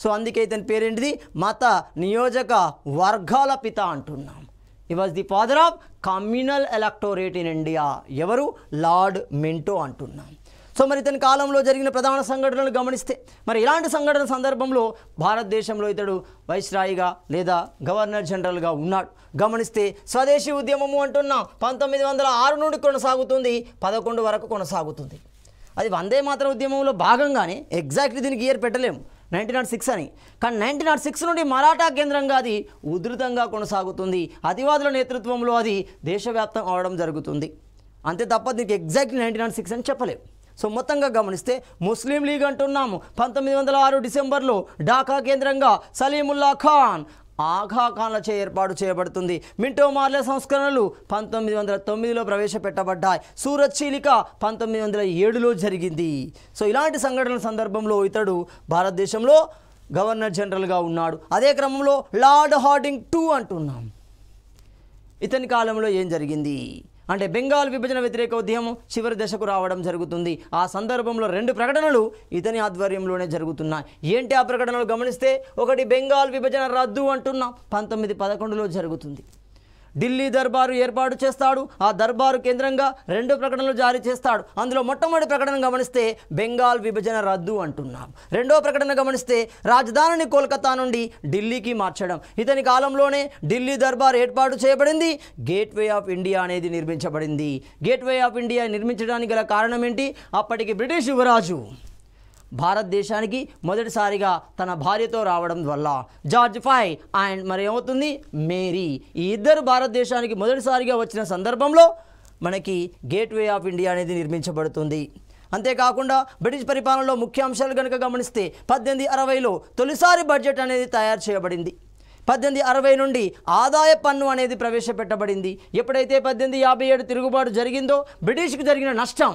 సో అందుకే ఇతని పేరేంటిది? మత నియోజక వర్గాల పిత అంటున్నాం. He was the father of communal electorate in India. ఎవరు? లార్డ్ మింటో అంటున్నాం. సో మరి ఇతని కాలంలో జరిగిన ప్రధాన సంఘటనలు గమనిస్తే మరి ఇలాంటి సంఘటన సందర్భంలో భారతదేశంలో ఇతడు వైస్రాయిగా లేదా గవర్నర్ జనరల్గా ఉన్నాడు. గమనిస్తే స్వదేశీ ఉద్యమము అంటున్నాం 1906 నుండి కొనసాగుతుంది, 11 వరకు కొనసాగుతుంది. అది వందే మాతరం ఉద్యమంలో భాగంగానే ఎగ్జాక్ట్లీ దీనికి ఇయర్ పెట్టలేము 1906 అని, కానీ 1906 నుండి మరాఠా కేంద్రంగా అది ఉధృతంగా కొనసాగుతుంది. అతివాదుల నేతృత్వంలో అది దేశవ్యాప్తం అవడం జరుగుతుంది. అంతే తప్ప దీనికి ఎగ్జాక్ట్లీ 1906 అని చెప్పలేము. సో మొత్తంగా గమనిస్తే ముస్లిం లీగ్ అంటున్నాము 1906 డిసెంబర్లో ఢాకా కేంద్రంగా సలీముల్లా ఖాన్ ఆఘా ఖాన్లచే ఏర్పాటు చేయబడుతుంది. మింటో మార్లే సంస్కరణలు 1909లో ప్రవేశపెట్టబడ్డాయి. సూరత్ చీలిక 1907లో జరిగింది. సో ఇలాంటి సంఘటనల సందర్భంలో ఇతడు భారతదేశంలో గవర్నర్ జనరల్గా ఉన్నాడు. అదే క్రమంలో లార్డ్ హార్డింగ్ II అంటున్నాం. ఇతని కాలంలో ఏం జరిగింది అంటే బెంగాల్ విభజన వ్యతిరేక ఉద్యమం చివరి దశకు రావడం జరుగుతుంది. ఆ సందర్భంలో 2 ప్రకటనలు ఇతని ఆధ్వర్యంలోనే జరుగుతున్నాయి. ఏంటి ఆ ప్రకటనలు గమనిస్తే, ఒకటి బెంగాల్ విభజన రద్దు అంటున్నాం 1911లో జరుగుతుంది. ఢిల్లీ దర్బారు ఏర్పాటు చేస్తాడు. ఆ దర్బారు కేంద్రంగా 2 ప్రకటనలు జారీ చేస్తాడు. అందులో మొట్టమొదటి ప్రకటన గమనిస్తే బెంగాల్ విభజన రద్దు అంటున్నాం. రెండో ప్రకటన గమనిస్తే రాజధానిని కోల్కతా నుండి ఢిల్లీకి మార్చడం. ఇతని కాలంలోనే ఢిల్లీ దర్బార్ ఏర్పాటు చేయబడింది. గేట్వే ఆఫ్ ఇండియా అనేది నిర్మించబడింది. గేట్వే ఆఫ్ ఇండియా నిర్మించడానికి గల కారణం ఏంటి? అప్పటికి బ్రిటిష్ యువరాజు భారతదేశానికి మొదటిసారిగా తన భార్యతో రావడం వల్ల జార్జ్ V అండ్ మరి ఏమవుతుంది మేరీ, ఈ ఇద్దరు భారతదేశానికి మొదటిసారిగా వచ్చిన సందర్భంలో మనకి గేట్వే ఆఫ్ ఇండియా అనేది నిర్మించబడుతుంది. అంతేకాకుండా బ్రిటిష్ పరిపాలనలో ముఖ్య అంశాలు కనుక గమనిస్తే 1860లో తొలిసారి బడ్జెట్ అనేది తయారు చేయబడింది. 1860 నుండి ఆదాయ పన్ను అనేది ప్రవేశపెట్టబడింది. ఎప్పుడైతే 1857 తిరుగుబాటు జరిగిందో బ్రిటిష్కు జరిగిన నష్టం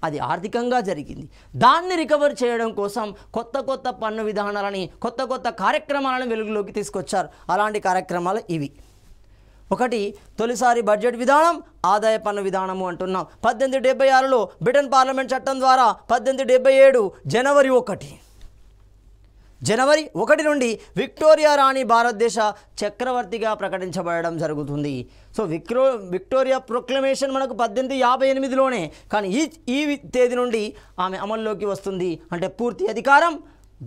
అది ఆర్థికంగా జరిగింది. దాన్ని రికవర్ చేయడం కోసం కొత్త పన్ను విధానాలని కొత్త కార్యక్రమాలను వెలుగులోకి తీసుకొచ్చారు. అలాంటి కార్యక్రమాలు ఇవి. ఒకటి తొలిసారి బడ్జెట్ విధానం, ఆదాయ పన్ను విధానము అంటున్నాం. 1876లో బ్రిటన్ పార్లమెంట్ చట్టం ద్వారా 1877 జనవరి 1 నుండి విక్టోరియా రాణి భారతదేశ చక్రవర్తిగా ప్రకటించబడడం జరుగుతుంది. సో విక్టోరియా ప్రొక్లమేషన్ మనకు 1858లోనే, కానీ ఈ తేదీ నుండి ఆమె అమల్లోకి వస్తుంది. అంటే పూర్తి అధికారం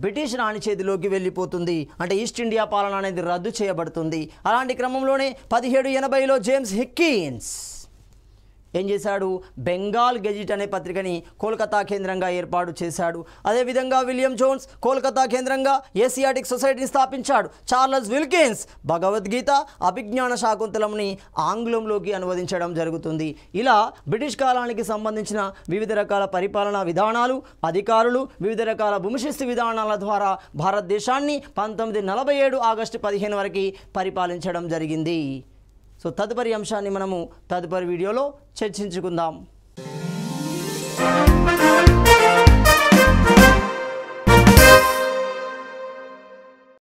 బ్రిటిష్ రాణి చేతిలోకి వెళ్ళిపోతుంది. అంటే ఈస్ట్ ఇండియా పాలన అనేది రద్దు చేయబడుతుంది. అలాంటి క్రమంలోనే 1780లో జేమ్స్ హిక్కిన్స్ ఏం చేశాడు? బెంగాల్ గెజిట్ అనే పత్రికని కోల్కతా కేంద్రంగా ఏర్పాటు చేశాడు. అదేవిధంగా విలియం జోన్స్ కోల్కతా కేంద్రంగా ఏసియాటిక్ సొసైటీని స్థాపించాడు. చార్లెస్ విల్కిన్స్ భగవద్గీత అభిజ్ఞాన శాకుంతలంని ఆంగ్లంలోకి అనువదించడం జరుగుతుంది. ఇలా బ్రిటిష్ కాలానికి సంబంధించిన వివిధ రకాల పరిపాలనా విధానాలు, అధికారులు, వివిధ రకాల భూమిశిస్తు విధానాల ద్వారా భారతదేశాన్ని 1947 ఆగస్టు 15 వరకు పరిపాలించడం జరిగింది. సో తదుపరి అంశాన్ని మనము తదుపరి వీడియోలో చర్చించుకుందాం.